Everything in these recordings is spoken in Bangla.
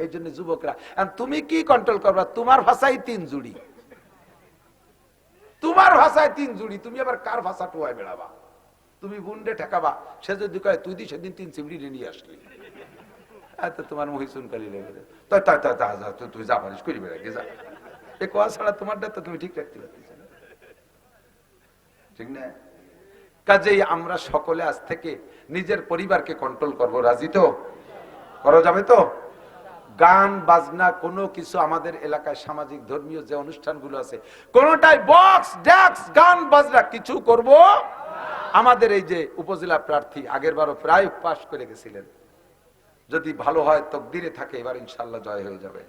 এই জন্য যুবকরা, তুমি কি কন্ট্রোল করবা? তোমার ভাষায় 3 জুড়ি, তোমার ভাষায় 3 জুড়ি, তুমি আবার কার ভাষা টোয়ায় বেড়াবা? তুমি বুন্ডে ঠেকাবা, সে যদি কয় তুই দি সেদিন 3 চিমড়ি নিয়ে আসলি, এত তোমার মহিসুন কালি লেগে তুই যা পারিস করি বেড়া যা, এ কোয়া ছাড়া তোমারটা তো তুমি ঠিক রাখতে পারতেছ না, ঠিক না? কাজেই আমরা সকলে আজ থেকে নিজের পরিবারকে কন্ট্রোল করব, রাজি তো? করা যাবে তো? গান বাজনা কোনো কিছু আমাদের এলাকায় সামাজিক ধর্মীয় যে অনুষ্ঠানগুলো আছে কোনটাই বক্স ড্যাক্স গান বাজনা কিছু করব। আমাদের এই যে উপজেলা প্রার্থী আগের বারও প্রায় পাশ করে গেছিলেন, যদি ভালো হয় তকদিরে থাকে এবার ইনশাআল্লাহ জয় হয়ে যাবে।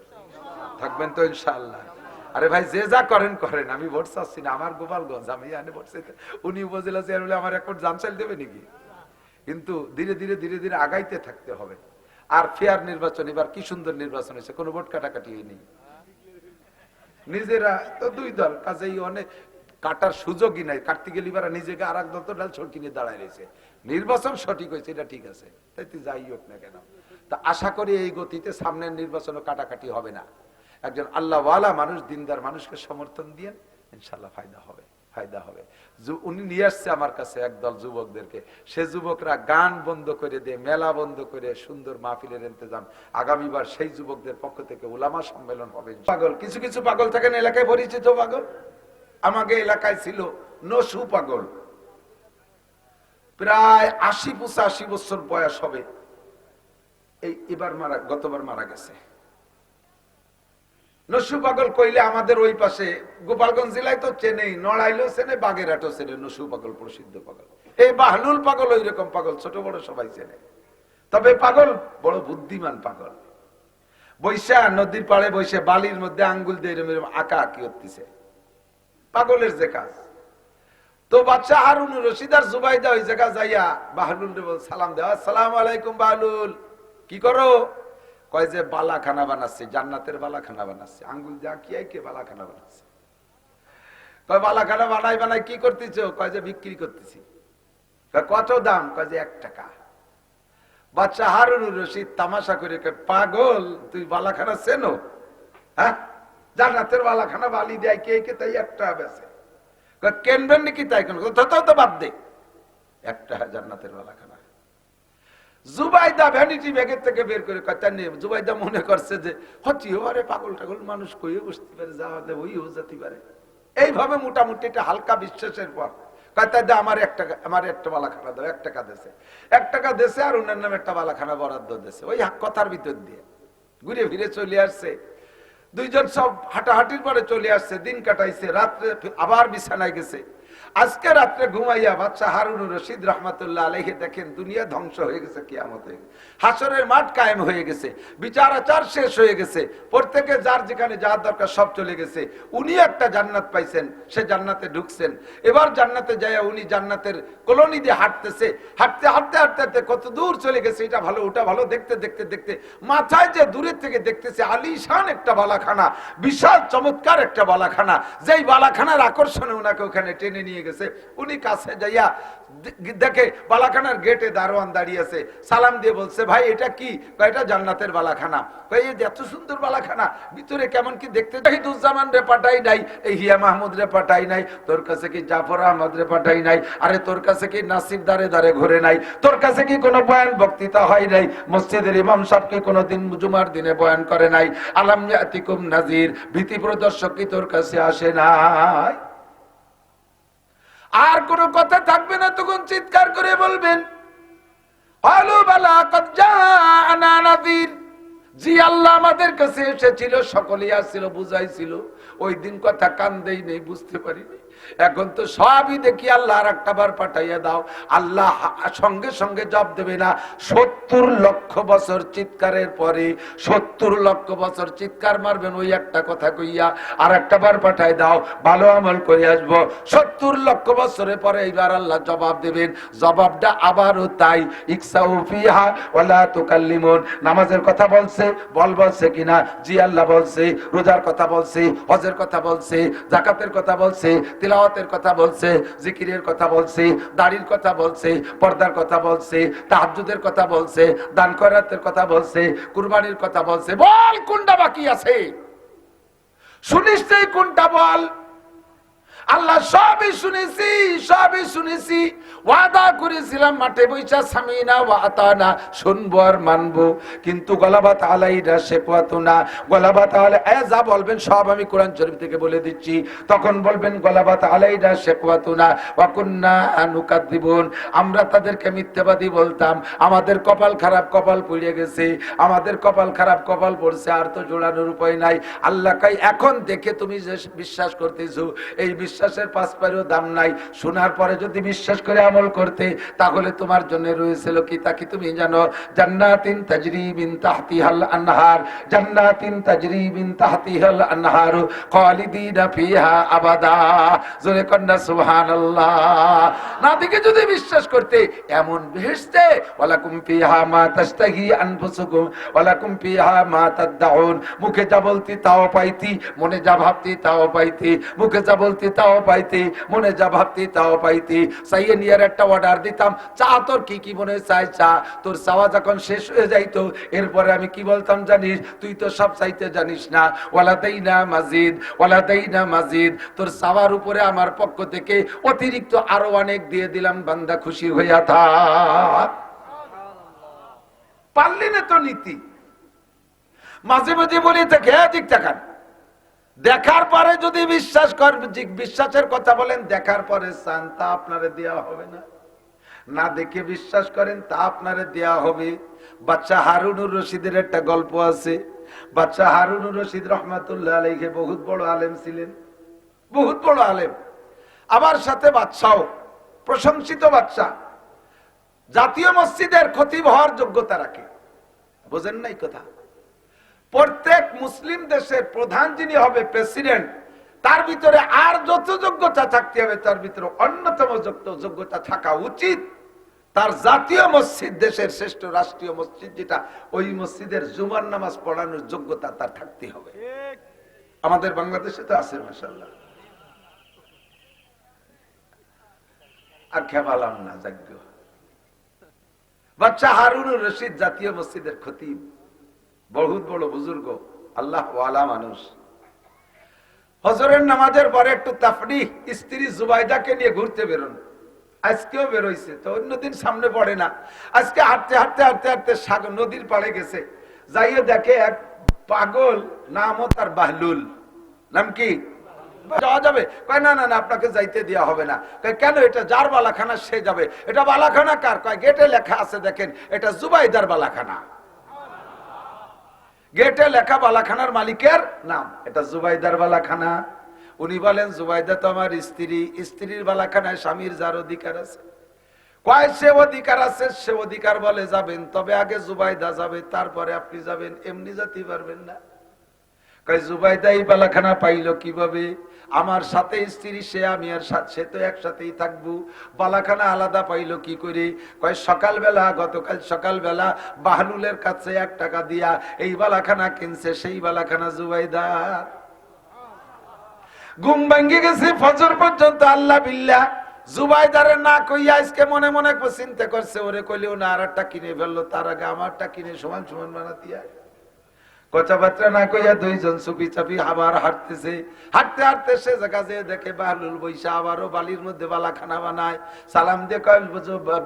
থাকবেন তো ইনশাআল্লাহ? আরে ভাই যে যা করেন করেন, আমি ভোট চাচ্ছি না, আমার গোপালগঞ্জ, আমি জানি ভোট চাইতে, উনি উপজেলা চেয়ারম্যান আমার এক জান চাইল দেবে নাকি? কিন্তু ধীরে ধীরে ধীরে ধীরে আগাইতে থাকতে হবে। আর ফেয়ার নির্বাচন, এবার কি সুন্দর নির্বাচন হয়েছে, কোনো ভোট কাটাকাটি নেই, নিজেরা তো 2 দল, কাজেই অনেক কাটার সুযোগই নাই, কাটতে গেলে এবার নিজেকে আর এক দল তো ডাল ছড়কি নিয়ে দাঁড়ায় রয়েছে। নির্বাচন সঠিক হয়েছে, এটা ঠিক আছে, তাই তুই যাই হোক না কেন। তা আশা করি এই গতিতে সামনের নির্বাচনও কাটাকাটি হবে না। একজন আল্লাহওয়ালা মানুষ, দিনদার মানুষকে সমর্থন দিয়ে ইনশাল্লাহ ফায়দা হবে, ফায়দা হবে। উনি নিয়ে আসছে আমার কাছে একদল যুবকদেরকে, সে যুবকরা গান বন্ধ করে দিয়ে, মেলা বন্ধ করে সুন্দর মাহফিলের ইন্তজাম, আগামীবার সেই যুবকদের পক্ষ থেকে উলামা সম্মেলন হবে। পাগল, কিছু কিছু পাগল থাকেন এলাকায় পরিচিত পাগল, আমাকে এলাকায় ছিল নসু পাগল, প্রায় 80-85 বছর বয়স হবে, এবার গতবার মারা গেছে। নসু পাগল কইলে আমাদের ওই পাশে গোপালগঞ্জ জেলায় তো চেনেই, নড়াইলেও চেনে, বাগেরহাটও চেনে, নসু পাগল প্রসিদ্ধ পাগল। এই বাহলুল পাগল ওই রকম পাগল, ছোট বড় সবাই চেনে। তবে পাগল বড় বুদ্ধিমান পাগল, বৈশা নদীর পাড়ে বসে বালির মধ্যে আঙ্গুল দিয়ে এরম আঁকা আঁকি করতেছে, পাগলের যে কাজ। তো বাচ্চা হারুন রশিদ আর জুবাইদা ওই জায়গা যাইয়া বাহলুল সালাম দেওয়া, আসসালামু আলাইকুম বাহলুল, কি করো? কয় যে বালাখানা বানাচ্ছে, জান্নাতের বালাখানা বানাচ্ছে, আঙ্গুল যা কি কে বালাখানা বানাচ্ছে। কয় বালাখানা বানাই বানাই কি করতেছ? কয় যে বিক্রি করতেছি। কত দাম? কয় যে 1 টাকা। বাচ্চা হারুন রশিদ তামাশা করে কয়, পাগল তুই বালাখানা চেনো? হ্যাঁ, জান্নাতের বালাখানা বালি দেয় কে কে, তাই 1 টাকা বেচে। কেনবেন নাকি? তাই কেন? তো বাদ দে, 1 টাকা জান্নাতের বালাখানা। জুবাইদা ভ্যানিটি ব্যাগের থেকে বের করে কথা নেই, জুবাইদা মনে করছে যে হতেও পারে, পাগল টাগল মানুষ কইও বসতে পারে, যাওয়া দেয় ওইও যেতে পারে। এইভাবে মোটামুটি একটা হালকা বিশ্বাসের পর কথা দে, আমার 1 টাকা, আমার 1টা বালাখানা দাও। 1 টাকা দেশে, 1 টাকা দেশে, আর ওনার নামে 1টা বালাখানা বরাদ্দ দেশে। ওই কথার ভিতর দিয়ে ঘুরে ফিরে চলে আসছে। 2 জন সব হাঁটাহাঁটির পরে চলে আসছে, দিন কাটাইছে, রাত্রে আবার বিছানায় গেছে। আজকে রাত্রে ঘুমাইয়া বাচ্চা হারুন রশিদ রহমাতুল্লাহ আলাইহি দেখেন দুনিয়া ধ্বংস হয়ে গেছে, কিয়ামত হয়ে গেছে, হাসরের মাঠ কায়েম হয়ে গেছে, বিচার আচার শেষ হয়ে গেছে, প্রত্যেকে যার যেখানে যার দরকার সব চলে গেছে। উনি একটা জান্নাত পাইছেন, সে জান্নাতে ঢুকছেন। এবার জান্নাতে যাইয়া উনি জান্নাতের কলোনি দিয়ে হাঁটতেছে, হাঁটতে হাঁটতে হাঁটতে হাঁটতে কত দূর চলে গেছে, এটা ভালো ওটা ভালো, দেখতে দেখতে দেখতে মাথায় যে দূরের থেকে দেখতেছে আলিশান একটা বালাখানা, বিশাল চমৎকার একটা বালাখানা, যেই বালাখানার আকর্ষণে ওনাকে ওখানে টেনে নিয়ে গেছে। উনি কাছে যাইয়া দেখে বালাখানার গেটে দারোয়ান দাঁড়িয়ে আছে, সালাম দিয়ে বলছে, ভাই এটা কি? এটা জান্নাতের বালাখানা। এই এত সুন্দর বালাখানা, ভিতরে কেমন কি দেখতে? জাহিদুজ্জামান রে পাঠাই নাই, এই হিয়া মাহমুদ রে পাঠাই নাই, তোর কাছে কি জাফর আহমদ রে পাঠাই নাই, আরে তোর কাছে কি নাসির দারে দারে ঘুরে নাই, তোর কাছে কি কোনো বয়ান বক্তৃতা হয় নাই, মসজিদের ইমাম সাহেব কি কোনোদিন জুমার দিনে বয়ান করে নাই, আলাম ইয়াতিকুম নাজির, ভীতি প্রদর্শক কি তোর কাছে আসে নাই? আর কোন কথা থাকবে না, তখন চিৎকার করে বলবেন, আলু বালা কদ জাআনা নাযীর, জি আল্লাহ আমাদের কাছে এসেছিল, সকলেই আসছিল, বুঝাইছিল, ওই দিন কথা কান দেই নেই, বুঝতে পারিনি। এখন তো সবই দেখি আল্লাহ আর একটা বার পাঠাইয়া দাও। আল্লাহ সঙ্গে সঙ্গে জবাব দেবে না, 70 লক্ষ বছর চিৎকারের পরে, 70 লক্ষ বছর চিৎকার মারবেন ওই একটা কথা কইয়া, আর একটা বার পাঠাই দাও, ভালো আমল করে আসবো। 70 লক্ষ বছরের পরে এইবার আল্লাহ জবাব দেবেন। জবাবটা আবারও তাই, ইকসাউ ফিহা ওয়ালা তুকাল্লিমুন। নামাজের কথা বলছে, বলছে কিনা? জি আল্লাহ বলছে। রোজার কথা বলছে, হজের কথা বলছে, যাকাতের কথা বলছে, তিলাওয়াতের কথা বলছে, জিকিরের কথা বলছে, দাড়ির কথা বলছে, পর্দার কথা বলছে, তাহাজ্জুদের কথা বলছে, দান খয়রাতের কথা বলছে, কুরবানির কথা বলছে। বল কোনটা বাকি আছে? শুনিস কোনটা বল? আল্লাহ সবই শুনেছি, সবই শুনেছি, ওয়াদা করেছিলাম মাঠে বৈশা সামিনা ওয়া আতানা, শুনবো আর মানবো, কিন্তু গলাবাত আলাইনা শেকওয়াতুনা, গলাবাত আলাই যা বলবেন সব আমি কোরআন শরীফ থেকে বলে দিচ্ছি। তখন বলবেন গলাবাত আলাইনা শেকওয়াতুনা ওয়া কুন্না নুকাদ্দিবুন, আমরা তাদেরকে মিথ্যাবাদী বলতাম, আমাদের কপাল খারাপ, কপাল পুড়ে গেছে, আমাদের কপাল খারাপ, কপাল পড়ছে, আর তো জোড়ানোর উপায় নাই। আল্লাহ কই এখন দেখে তুমি যে বিশ্বাস করতেছো, এই বিশ্বাসের পাঁচ পারেও দাম নাই। শোনার পরে যদি বিশ্বাস করে আমল করতে, তাহলে তোমার জন্য রয়েছিল কি তা কি তুমি জানো? জান্নাতিন তাজরি মিন তাহতিহাল আনহার, জান্নাতিন তাজরি মিন তাহতিহাল আনহার খালিদিনা ফিহা আবাদা। জোরে কন্না সুবহানাল্লাহ। না দেখে যদি বিশ্বাস করতে, এমন বেহেশতে ওয়ালাকুম ফিহা মা তাশতাহি আনফুসুকুম ওয়ালাকুম ফিহা মা তাদউন, মুখে যা বলতি তাও পাইতি, মনে যা ভাবতি তাও পাইতি, মুখে যা বলতি তাও পাইতি, মনে যা ভাবতি তাও পাইতি। চাইয়ে নিয়ার একটা অর্ডার দিতাম, চা তোর কি কি মনে চাই চা, তোর চাওয়া যখন শেষ হয়ে যাইতো, এরপরে আমি কি বলতাম জানিস? তুই তো সব চাইতে জানিস না। ওয়ালাদাইনা মাজিদ, ওয়ালাদাইনা মাজিদ, তোর চাওয়ার উপরে আমার পক্ষ থেকে অতিরিক্ত আরো অনেক দিয়ে দিলাম, বান্দা খুশি হইয়া থাক। পারলি না তো নীতি। মাঝে মাঝে বলি থাকে ঠিক টাকা, দেখার পরে যদি বিশ্বাস কর, বিশ্বাসের কথা বলেন, দেখার পরে চান তা আপনারে দেওয়া হবে না, না দেখে বিশ্বাস করেন তা আপনারে দেওয়া হবে। বাচ্চা হারুনুর রশিদের একটা গল্প আছে। বাচ্চা হারুনুর রশিদ রহমাতুল্লাহ আলাইহি বহুত বড় আলেম ছিলেন, বহুত বড় আলেম, আবার সাথে বাদশাও, প্রশংসিত বাদশা, জাতীয় মসজিদের খতিব হওয়ার যোগ্যতা রাখে। বোঝেন নাই কথা? প্রত্যেক মুসলিম দেশের প্রধান যিনি হবে, প্রেসিডেন্ট, তার ভিতরে আর যত যোগ্যতা থাকতে হবে, তার ভিতরে অন্যতম যোগ্যতা থাকা উচিত তার জাতীয় মসজিদ, দেশের শ্রেষ্ঠ রাষ্ট্রীয় মসজিদ যেটা, ওই মসজিদের জুমার নামাজ পড়ানোর যোগ্যতা তার থাকতে হবে। আমাদের বাংলাদেশে তো আছে মাশাআল্লাহ। আর খেপালাম না, যাজ্ঞ বাচ্চা হারুনুর রশিদ জাতীয় মসজিদের খতিব, বহুত বড় বুজুর্গ, আল্লাহ ওয়ালা মানুষ। হজরের নামাজের পরে একটু তাফরিহ, স্ত্রী জুবাইদাকে নিয়ে ঘুরতে বেরোন। আজকেও বেরোইছে, তো অন্যদিন সামনে পড়ে না। আজকে হাঁটতে হাঁটতে হাঁটতে হাঁটতে সাগর নদীর পাড়ে গেছে, যাইয়ে দেখে এক পাগল, নামও তার বাহলুল। নাম কি? যাওয়া যাবে? কয় না না না, আপনাকে যাইতে দেওয়া হবে না। কয় কেন? এটা যার বালাখানা সে যাবে। এটা বালাখানা কার? কয় গেটে লেখা আছে দেখেন, এটা জুবাইদার বালাখানা। গেটে লেখা বালাখানার মালিকের নাম, এটা জুবাইদার বালাখানা। উনি বলেন জুবাইদা তো আমার স্ত্রী, স্ত্রীর বালাখানায় স্বামীর যার অধিকার আছে। কয় সে অধিকার আছে, সে অধিকার বলে যাবেন, তবে আগে জুবাইদা যাবে, তারপরে আপনি যাবেন, এমনি যেতে পারবেন না। কয় জুবাইদা এই বালাখানা পাইলো কিভাবে? আমার সাথে স্ত্রী সে, আমি আর সে তো একসাথেই থাকবো, বালাখানা আলাদা পাইলো কি করে? কয় সকালবেলা, গতকাল সকালবেলা বাহলুলের কাছে 1 টাকা দিয়া এই বালাখানা কিনছে, সেই বালাখানা জুবাইদা। ঘুম ভাঙ্গি গেছে ফজর পর্যন্ত, আল্লাহ বিল্লাহ জুবাইদারে না কইয়া আজকে মনে মনে চিন্তা করছে, ওরে কইলেও না, আর একটা কিনে ফেললো, তার আগে আমারটা কিনে সমান সমান বানাতিয়া। কথাবার্তা না কইয়া দুইজন চুপি চাপি আবার হাঁটতেছে। হাঁটতে হাঁটতে সে জায়গা যে দেখে বাহলুল বৈশা আবারও বালির মধ্যে বালাখানা বানায়। সালাম দিয়ে কয়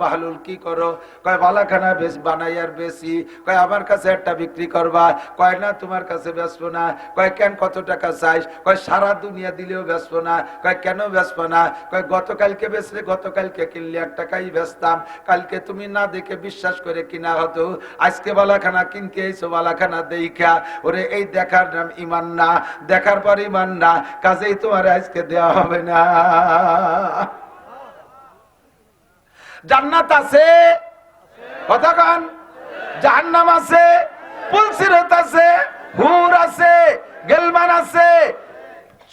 বাহলুল কি করো? কয় বালাখানা বানাই আর বেশি। কয় আমার কাছে একটা বিক্রি করবা? কয় না তোমার কাছে বেচবো না। কয় কেন, কত টাকা চাইস? কয় সারা দুনিয়া দিলেও বেচবো না। কয় কেন বেচবো না? কয় গতকালকে বেচলে, গতকালকে কিনলে 1 টাকাই বেচতাম, কালকে তুমি না দেখে বিশ্বাস করে কিনা হতো, আজকে বালাখানা কিনতে এসো, বালাখানা দেখা। ওরে এই দেখার নাম ইমান না, দেখার পর ইমান না, কাজেই তোমার আজকে দেওয়া হবে না। জান্নাত আছে, কতক্ষণ? জাহান্নাম আছে, পুলসিরাত আছে, হুর আছে, গেলমান আছে,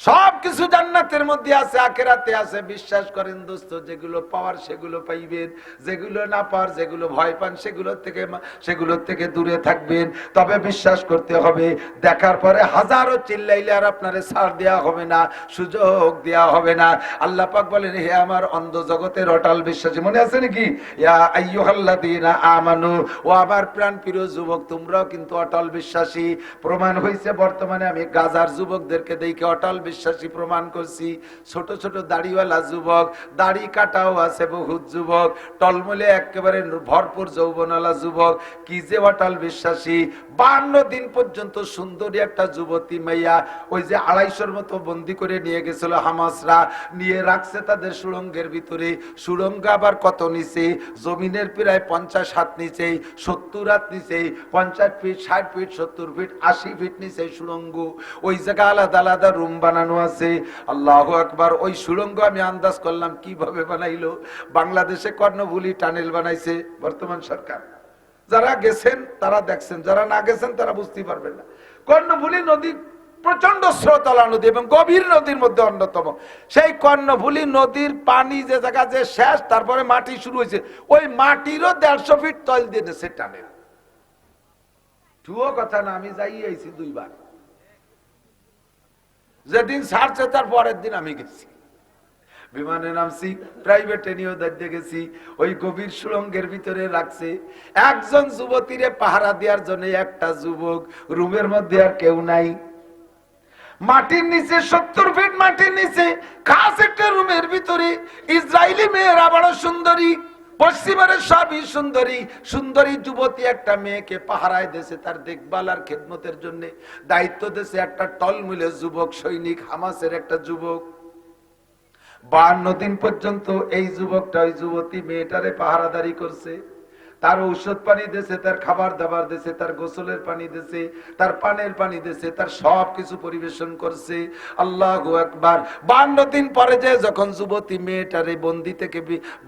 সবকিছু জান্নাতের মধ্যে আছে, আখিরাতে আছে। বিশ্বাস করেন দোস্ত, যেগুলো পাওয়ার সেগুলো পাইবেন, যেগুলো না পাওয়ার, যেগুলো ভয় পান সেগুলোর থেকে দূরে থাকবেন। তবে বিশ্বাস করতে হবে, দেখার পরে হাজারো চিল্লাইলে আর আপনারে ছাড় দেওয়া হবে না, সুযোগ দেওয়া হবে না। আল্লাহ পাক বলেন, হে আমার অন্ধ জগতের অটল বিশ্বাসী, মনে আছে নাকি? ইয়া আইয়ুহাল্লাযীনা আমানু, ও আমার প্রাণ প্রিয় যুবক, তোমরাও কিন্তু অটল বিশ্বাসী। প্রমাণ হয়েছে, বর্তমানে আমি গাজার যুবকদেরকে দেখে অটল বিশ্বাসী প্রমাণ করছি। ছোট ছোট দাড়িওয়ালা যুবক, দাড়ি কাটাও আছে বহুত যুবক, টলমলে একেবারে ভরপুর যৌবনওয়ালা যুবক, কি যে অটল বিশ্বাসী। 52 দিন পর্যন্ত সুন্দরী একটা যুবতী মেয়া, ওই যে 250-র মতো বন্দি করে নিয়ে গেছিল হামাসরা, নিয়ে রাখছে তাদের সুড়ঙ্গের ভিতরে। সুড়ঙ্গ আবার কত নিচে, জমিনের প্রায় 50 হাত নিচে, 70 হাত নিচে, 50 ফিট, 60 ফিট, 70 ফিট, 80 ফিট নিচে সুড়ঙ্গ। ওই জায়গা আলাদা আলাদা রুম বানানো আছে। আল্লাহু আকবার। ওই সুড়ঙ্গ আমি আন্দাজ করলাম কিভাবে বানাইলো। বাংলাদেশে কর্ণফুলী টানেল বানাইছে বর্তমান সরকার। যারা গেছেন তারা দেখছেন, যারা না গেছেন তারা বুঝতে পারবেন না। কর্ণফুলী নদী প্রচন্ড স্রোতলা নদী এবং গভীর নদীর মধ্যে অন্যতম। সেই কর্ণফুলী নদীর পানি যে জায়গা যে শেষ, তারপরে মাটি শুরু হয়েছে, ওই মাটিরও 150 ফিট তল দিয়েছে টানেল। টুও কথা না, আমি যাই আইছি 2 বার। যেদিন ছাড়ছে তার পরের দিন আমি গেছি, বিমানে নামছি, প্রাইভেটে নিয়েও দেখতে গেছি। ওই গভীর সুড়ঙ্গের ভিতরে রাখছে একজন যুবতীরে পাহারা দেওয়ার জন্য। একটা যুবক, রুমের মধ্যে আর কেউ নাই। মাটির নিচে 70 ফিট মাটির নিচে খাস একটা রুমের ভিতরে ইসরায়েলি মেয়েরা বড় সুন্দরী, পশ্চিমের সবই সুন্দরী সুন্দরী যুবতী একটা মেয়েকে পাহারায় দেশে, তার দেখভাল আর খেদমতের জন্য দায়িত্ব দেশে একটা টলমুলে যুবক সৈনিক, হামাসের একটা যুবক। 52 দিন পর্যন্ত এই যুবকটা ওই যুবতী মেয়েটারে পাহারাদারি করছে। তার ঔষধ পানি দিয়েছে, তার খাবার দাবার দিয়েছে, তার গোসলের পানি দিয়েছে, তার পানের পানি দিয়েছে, তার সব কিছু পরিবেশন করছে। আল্লাহু আকবার। 52 দিন পরে যে যখন যুবতী মেয়েটারে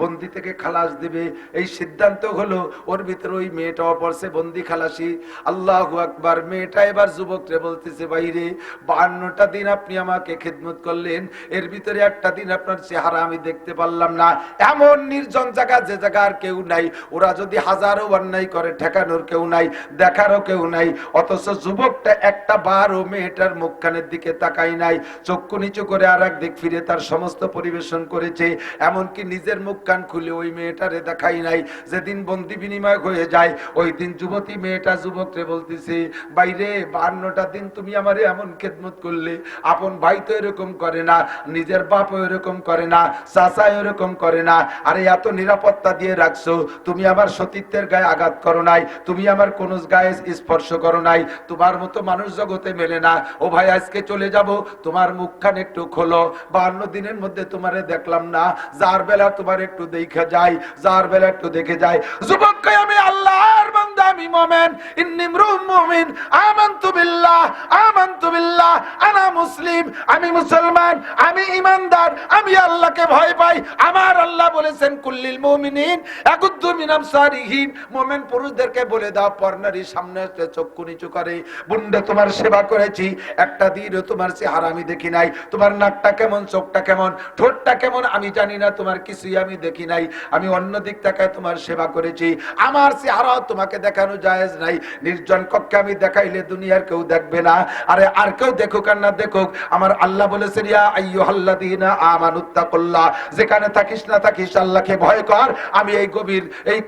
বন্দি থেকে খালাস দিবে, এই সিদ্ধান্ত হলো, ওর ভিতরে ওই মেয়েটাও পড়ছে বন্দি খালাসি। আল্লাহু আকবার। মেয়েটা এবার যুবকরে বলতেছে, বাইরে 52টা দিন আপনি আমাকে খেদমত করলেন, এর ভিতরে একটা দিন আপনার চেহারা আমি দেখতে পারলাম না। এমন নির্জন জায়গা, যে জায়গা আর কেউ নাই, ওরা যদি হাজারো অন্যায় করে ঠেকানোর কেউ নাই, দেখারও কেউ নাই। অথচ যুবকটা একটা বারও মেয়েটার মুখখানের দিকে তাকাই নাই, চক্ষু নিচু করে আর এক দিক ফিরে তার সমস্ত পরিবেশন করেছে। এমনকি নিজের মুখ কান খুলে ওই মেয়েটারে দেখাই নাই। যেদিন বন্দি বিনিময় হয়ে যায়, ওই দিন যুবতী মেয়েটা যুবকরে বলতেছে, বাইরে 52টা দিন তুমি আমারে এমন খেদমত করলে, আপন ভাই তো এরকম করে না, নিজের বাপও এরকম করে না, চাচা এরকম করে না। আরে এত নিরাপত্তা দিয়ে রাখছো, তুমি আমার সতীত্বের গায়ে আঘাত করো নাই, তুমি আমার কোন গায়ে স্পর্শ করো নাই, তোমার মতো মানুষ জগতে মেলে না। ও ভাই আজকে চলে যাব, তোমার মুখখান একটু খোলো। 52 দিনের মধ্যে তোমারে দেখলাম না, যার বেলা তোমার একটু দেখা যায়, যার বেলা একটু দেখে যায়। যুবক কয়, আমি আল্লাহর বান্দা, আমি মুমিন, ইন্নী ইমরুউম মুমিন, আমানতু বিল্লাহ, আনা মুসলিম, আমি মুসলমান, আমি ঈমানদার, আমি আল্লাহকে ভয় পাই। আমার আল্লাহ বলেছেন, কুল্লিল মুমিনিন ইয়াগুদ্দু মিন আবসারিহিম, মুমিন পুরুষদেরকে বলে দাও পরনারীর সামনে চক্ষু নিচু করে। বুন্ডে তোমার সেবা করেছি, একটা দিনও তোমার চেহারা আমি দেখি নাই। তোমার নাকটা কেমন, চোখটা কেমন, ঠোঁটটা কেমন আমি জানি না, তোমার কিছুই আমি দেখি নাই। আমি অন্য দিক থেকে তোমার সেবা করেছি, আমার চেহারাও তোমাকে দেখানো জায়েজ নাই। নির্জন কক্ষে আমি দেখাইলে দুনিয়ার কেউ দেখবে না। আরে আর কেউ দেখুক আর না দেখুক, আমার আল্লাহ বলেছেন, ইয়া আইয়ুহাল্লাযীনা আমানুত্তাকুল্লাহ, যেখানে থাকিস না থাকিস আল্লাহকে ভয় কর। আমি এই গভীর এই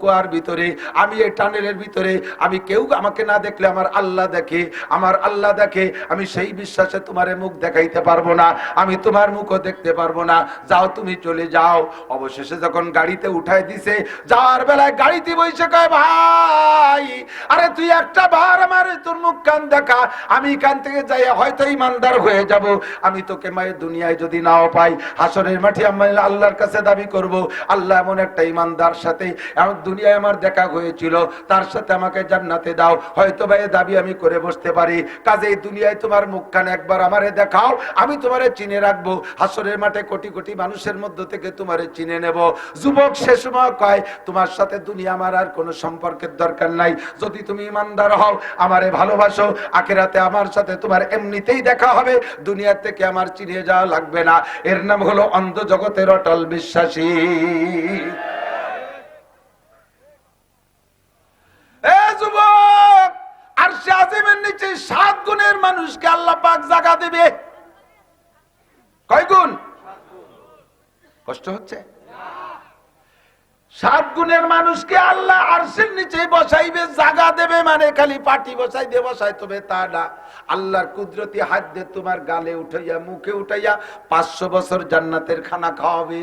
কুয়ার ভিতরে, আমি এই টানেলের ভিতরে, আমি কেউ আমাকে না দেখলে আমার আল্লাহ দেখে, আমার আল্লাহ দেখে। আমি সেই বিশ্বাসে তোমারে মুখ দেখাইতে পারবো না, আমি তোমার মুখও দেখতে পারবো না। যাও, তুমি চলে যাও। অবশেষে যখন গাড়িতে উঠাই দিছে, যাওয়ার বেলায় গাড়িতে বসে কয়, ভাই আরে তুই একটা বার আমার তোর মুখ কান দেখা, আমি এখান থেকে যাই হয়তো ইমানদার হয়ে যাব। আমি তোকে মায়ের দুনিয়ায় যদি নাও পাই, হাসরের মাঠে আমি আল্লাহর কাছে দাবি করব, আল্লাহ এমন একটা ইমানদার সাথে এমন দুনিয়ায় আমার দেখা হয়েছিল, তার সাথে আমাকে জান্নাতে দাও। হয়তো ভাই দাবি আমি করে বসতে পারি। কাজেই দুনিয়ায় তোমার মুখখান একবার আমারে দেখাও, আমি তোমারে চিনে রাখবো, হাসরের মাঠে কোটি কোটি মানুষের মধ্য থেকে তোমারে চিনে নেব। যুবক সে সময় কয়, তোমার সাথে দুনিয়া আমার আর কোনো সম্পর্কের দরকার নাই। যদি তুমি ইমানদার হও, আমারে ভালোবাসো, আখিরাতে আমার সাথে তোমার এমনিতেই দেখা হবে, দুনিয়া থেকে আমার চিনে যাওয়া লাগবে না। এর নাম হলো অন্ধ জগতের অটল বিশ্বাসী। যুবক, আরশে আজিমের নিচে 7 গুণের মানুষকে আল্লাহ পাক জায়গা দেবে। কয় গুণ? কষ্ট হচ্ছে? 7 গুণের মানুষকে আল্লাহ আরশের নিচে বসাইবে, জায়গা দেবে। মানে খালি পাটি বসাই দিয়ে বসাই তবে তা না, আল্লাহর কুদরতি হাত দিয়ে তোমার গালে উঠাইয়া মুখে উঠাইয়া 500 বছর জান্নাতের খানা খাওয়াবে।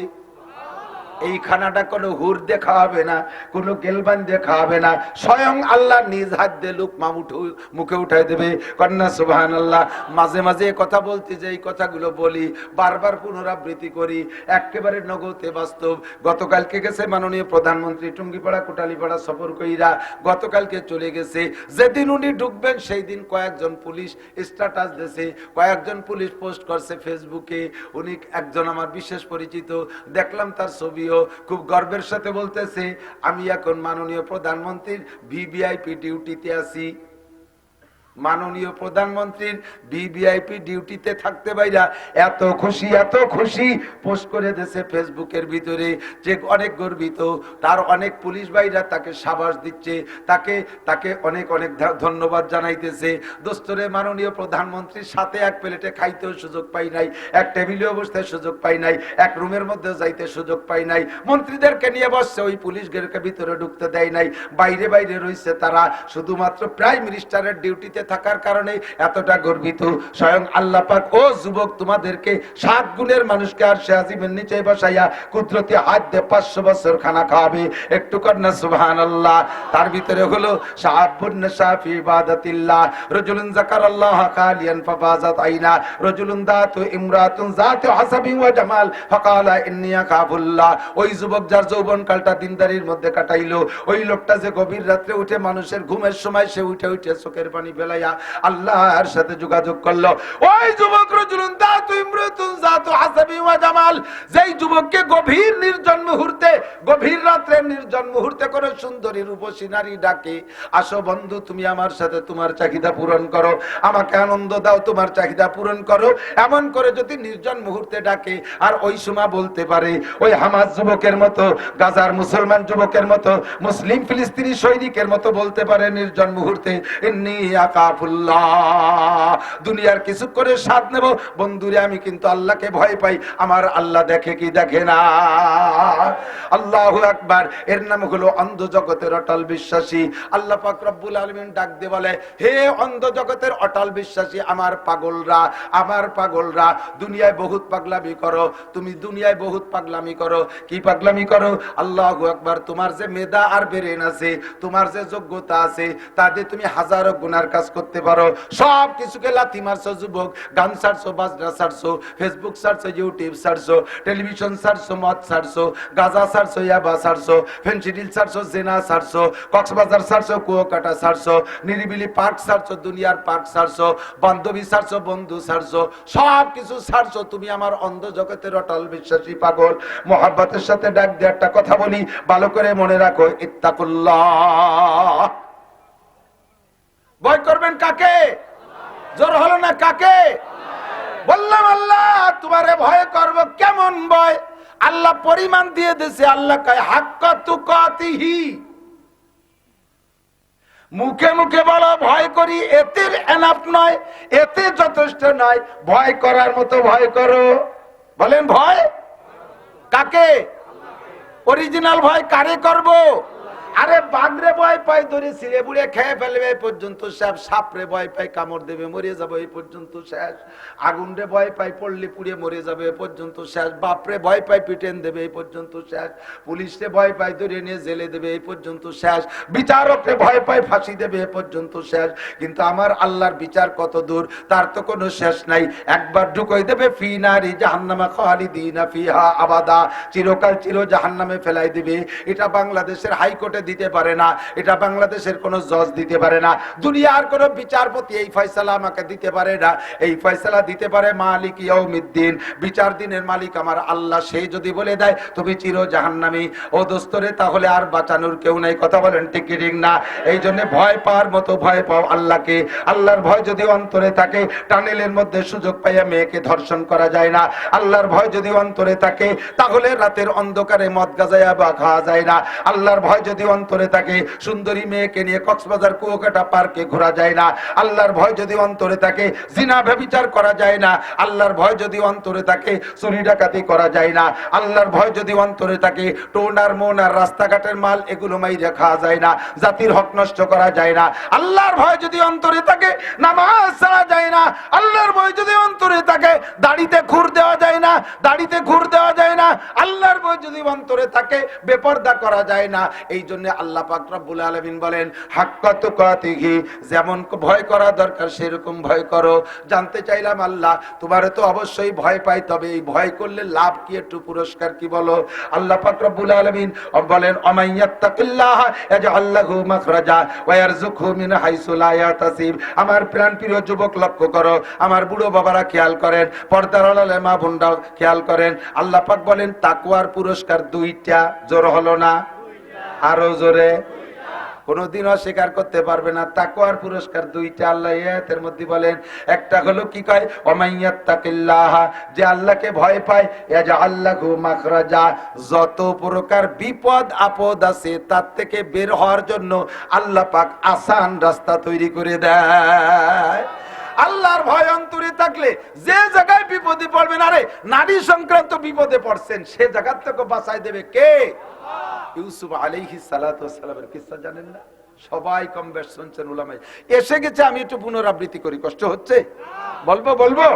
এই খানাটা কোনো হুর দেখা হবে না, কোনো গেলবান দেখা হবে না, স্বয়ং আল্লাহ নিজ হাত দিয়ে লুকমা মুখে উঠাই দেবে। কন্যা সুবহানাল্লাহ। মাঝে মাঝে কথা বলতে যে এই কথাগুলো বলি, বারবার পুনরাবৃত্তি করি, একেবারে নগদে বাস্তব। গতকালকে গেছে মাননীয় প্রধানমন্ত্রী টুঙ্গিপাড়া কোটালীপাড়া সফর কইরা, গতকালকে চলে গেছে। যেদিন উনি ঢুকবেন সেই দিন কয়েকজন পুলিশ স্ট্যাটাস দিয়েছে, কয়েকজন পুলিশ পোস্ট করছে ফেসবুকে। উনি একজন আমার বিশেষ পরিচিত, দেখলাম তার ছবি, খুব গর্বের সাথে বলতেছে, আমি এখন মাননীয় প্রধানমন্ত্রীর ভিভিআইপি ডিউটিতে আছি। মাননীয় প্রধানমন্ত্রীর ভিভিআইপি ডিউটিতে থাকতে বাইরা এত খুশি পোস্ট করে দিয়েছে ফেসবুকের ভিতরে যে অনেক গর্বিত। তার অনেক পুলিশ ভাইরা তাকে সাবাস দিচ্ছে, তাকে অনেক ধন্যবাদ জানাইতেছে। দোস্তরে, মাননীয় প্রধানমন্ত্রীর সাথে এক প্লেটে খাইতেও সুযোগ পাই নাই, এক টেবিলেও বসতে সুযোগ পাই নাই, এক রুমের মধ্যে যাইতে সুযোগ পাই নাই। মন্ত্রীদেরকে নিয়ে বসছে, ওই পুলিশদেরকে ভিতরে ঢুকতে দেয় নাই, বাইরে রয়েছে তারা। শুধুমাত্র প্রাইম মিনিস্টারের ডিউটিতে থাকার কারণে এতটা গর্বিত। স্বয়ং আল্লাহ পাক, ও যুবক, তোমাদেরকে 7 গুণের মানুষকে আরশে আজিমের নিচে বসাইয়া কুদরতি হাত দিয়ে 500 বছর খানা খাওয়াবে। একটু কন্যা সুবহানাল্লাহ। তার ভিতরে হলো শাআবুন নাশা ফি ইবাদাতিল্লাহ, রাজুলুন যাকারাল্লাহ কালিয়ান ফাফাজাত আইনা, রাজুলুন দাতু ইমরাতুন যাতু হাসাবিন ওয়া জামাল ফাকালা ইন্নী আখাফুল্লাহ। ওই যুবক যার যৌবনকালটা দিনদারির মধ্যে কাটাইলো, ওই লোকটা যে গভীর রাত্রে উঠে মানুষের ঘুমের সময় সে উঠে চোখের পানি ফেলাইয়া আল্লাহর সাথে যোগাযোগ করলো, ওই যুবক রাজুলুন দাতু ইমরাতুন যাতু হাসাবিন ওয়া জামাল। যেই যুবককে গভীর নির্জন মুহূর্তে, গভীর রাত্রে নির্জন মুহূর্তে করে সুন্দরী রূপসী নারী ডাকে, আসো বন্ধু, তুমি আমার সাথে তোমার চাহিদা পূরণ করো, আমাকে আনন্দ দাও, তোমার চাহিদা পূরণ করো, এমন করে যদি নির্জন মুহূর্তে ডাকে, আর ওই সময় বলতে পারে, ওই হামাস যুবকের মতো, গাজার মুসলমান যুবকের মতো, মুসলিম ফিলিস্তিনি সৈনিকের মতো বলতে পারে নির্জন মুহূর্তে, ইন্নী আকাফুল্লাহ, দুনিয়ার কিছু করে স্বাদ নেব, বন্ধুরে আমি কিন্তু আল্লাহকে ভয় পাই, আমার আল্লাহ দেখে কি দেখে না। আল্লাহু আকবার। এর নাম হলো অন্ধ জগতের অটল বিশ্বাসী। আল্লাহ পাক রব্বুল আলামিন ডাক দিয়ে বলে, হে অন্ধ জগতের অটল বিশ্বাসী, আমার পাগলরা, দুনিয়ায় বহুত পাগলামি করো, তুমি দুনিয়ায় বহুত পাগলামি করো। কি পাগলামি করো? আল্লাহু আকবার। তোমার যে মেধা আর ব্রেন আছে, তোমার যে যোগ্যতা আছে, তাতে তুমি হাজারো গুনার কাজ করতে পারো। সব কিছুকে লাথি মারছো যুবক, গান ছাড়ছো, বাজনা ছাড়ছো, ফেসবুক ছাড়ছো, ইউটিউব ছাড়ছো, টেলিভিশন ছাড়ছো, মদ ছাড়ছো, গাঁজা ছাড়ছো, ইয়াবা ছাড়ছো, ফেন্সিডিল ছাড়ছো, জেনা ছাড়ছো, কক্সবাজার ছাড়ছো, কুয়াকাটা ছাড়ছো, নিরিবিলি পার্ক ছাড়ছো, দুনিয়ার পার্ক ছাড়ছো, বান্ধবী ছাড়ছো, বন্ধু ছাড়ছো, সব কিছু ছাড়ছো। তুমি আমার অন্ধ জগতের অটল বিশ্বাসী পাগল। মোহাব্বতের সাথে ডাক দিয়ে একটা কথা বলি, ভালো করে মনে রাখো, ইত্তাকুল্লাহ। ভয় করবেন কাকে? জোর হলো না, কাকে? বললাম আল্লাহ, তোমারে ভয় করব। কেমন ভয়? আল্লাহ পরিমাণ দিয়ে দিয়েছে। আল্লাহ কয় হাক্কা তুকাতিহি, মুখে মুখে বলো ভয় করি, এতে এনাফ নয়, এতে যথেষ্ট নয়, ভয় করার মতো ভয় করো। বলেন ভয় কাকে? অরিজিনাল ভয় কারে করব? আরে বাঘরে ভয় পাই ধরে ছিঁড়ে বুড়ে খেয়ে ফেলবে এই পর্যন্ত শেষ, সাপরে ভয় পাই কামড় দেবে মরে যাবে এই পর্যন্ত শেষ, আগুনরে ভয় পাই পড়লে পুড়ে মরে যাবে এই পর্যন্ত শেষ, বাপরে ভয় পাই পিটেন দেবে এই পর্যন্ত শেষ, পুলিশরে ভয় পাই ধরে নিয়ে জেলে দেবে এই পর্যন্ত শেষ, বিচারকরে ভয় পাই ফাঁসি দেবে এই পর্যন্ত শেষ। কিন্তু আমার আল্লাহর বিচার কত দূর, তার তো কোনো শেষ নাই। একবার ঢুকাই দেবে ফি নারি জাহান্নামা খালিদিনা ফিহা আবাদা, চিরকাল চির জাহান্নামে ফেলাই দিবে। এটা বাংলাদেশের হাইকোর্টে দিতে পারে না, এটা বাংলাদেশের কোনো জজ দিতে পারে না, দুনিয়ার কোনো বিচারপতি এই ফয়সালা আমাকে দিতে পারে না। এই ফয়সালা দিতে পারে মালিক ইয়াউমিদ্দিন, বিচার দিনের মালিক আমার আল্লাহ। সেই যদি বলে দেয় তুমি চির জাহান্নামী, ও দোস্তরে, তাহলে আর বাঁচানোর কেউ নাই। কথা বলেন ঠিক কি ঠিক না? এই জন্য ভয় পাওয়ার মতো ভয় পাও আল্লাহকে। আল্লাহর ভয় যদি অন্তরে থাকে, টানেলের মধ্যে সুযোগ পাইয়া মেয়েকে ধর্ষণ করা যায় না। আল্লাহর ভয় যদি অন্তরে থাকে, তাহলে রাতের অন্ধকারে মদ গাজায়া বা খাওয়া যায় না। আল্লাহর ভয় যদি অন্তরে থাকে, সুন্দরী মেয়েকে নিয়ে কক্সবাজার কুয়াকাটা পার্কে ঘোরা যায় না। আল্লাহর ভয় যদি অন্তরে থাকে, জিনা ব্যভিচার করা যায় না। আল্লাহর ভয় যদি অন্তরে থাকে, চুরি ডাকাতি করা যায় না। আল্লাহর ভয় যদি অন্তরে থাকে, টোনার মোনার রাস্তাঘাটের মাল এগুলো মাইরা খাওয়া যায় না, জাতির হক নষ্ট করা যায় না। আল্লাহর ভয় যদি অন্তরে থাকে, নামাজ ছাড়া যায় না। আল্লাহর ভয় যদি অন্তরে থাকে, দাড়িতে খুর দেওয়া যায় না, দাড়িতে খুর দেওয়া যায় না। আল্লাহর ভয় যদি অন্তরে থাকে, বেপরদা করা যায় না। এই জন্য আল্লাহ পাক রব্বুল আলামিন বলেন, হাক্কা তুকাতিহি, যেমন ভয় করা দরকার সেরকম ভয় করো। জানতে চাইলাম আল্লাহ, তোমারে তো অবশ্যই ভয় পাই, তবে এই ভয় করলে লাভ কি, একটু পুরস্কার কি বলো? আল্লাহ পাক রব্বুল আলামিন বলেন, আমাইয়াত্তাকিল্লাহ ইয়াজআল লাহু মাখরাজা ওয়া ইয়ারযুকহু মিন হাইসু লা ইয়াহতাসিব। আমার প্রাণপ্রিয় যুবক লক্ষ্য করো, আমার বুড়ো বাবারা খেয়াল করেন, পর্দার আড়ালে মা বোনরা খেয়াল করেন। আল্লাহ পাক বলেন তাকওয়ার পুরস্কার দুইটা। জোর হলো না? আরো জোরে। কোনদিন অস্বীকার করতে পারবে না, তাকওয়ার পুরস্কার দুইটা। আল্লাহ আয়াতের মধ্যে বলেন, একটা হলো কি কয়, ওমাইয়াত্তাকিল্লাহ, যে আল্লাহকে ভয় পায়, ইয়াজআল লাহু মাখরাজা, যত প্রকার বিপদ আপদ আছে তার থেকে বের হওয়ার জন্য আল্লাহ পাক আসান রাস্তা তৈরি করে দেয়। আল্লাহর ভয় অন্তরে থাকলে যে জায়গায় বিপদে পড়বেন, আরে নারী সংক্রান্ত বিপদে পড়ছেন, সে জায়গা থেকে বাঁচাই দেবে কে? ইউসুফ আলাইহিস সালাতু ওয়াস সালামের কিসসা জানেন না? সবাই কম বেশ শুনছেন, উলামায়ে এসে গেছে। আমি একটু পুনরাবৃত্তি করি, কষ্ট হচ্ছে? বলবো বলবো।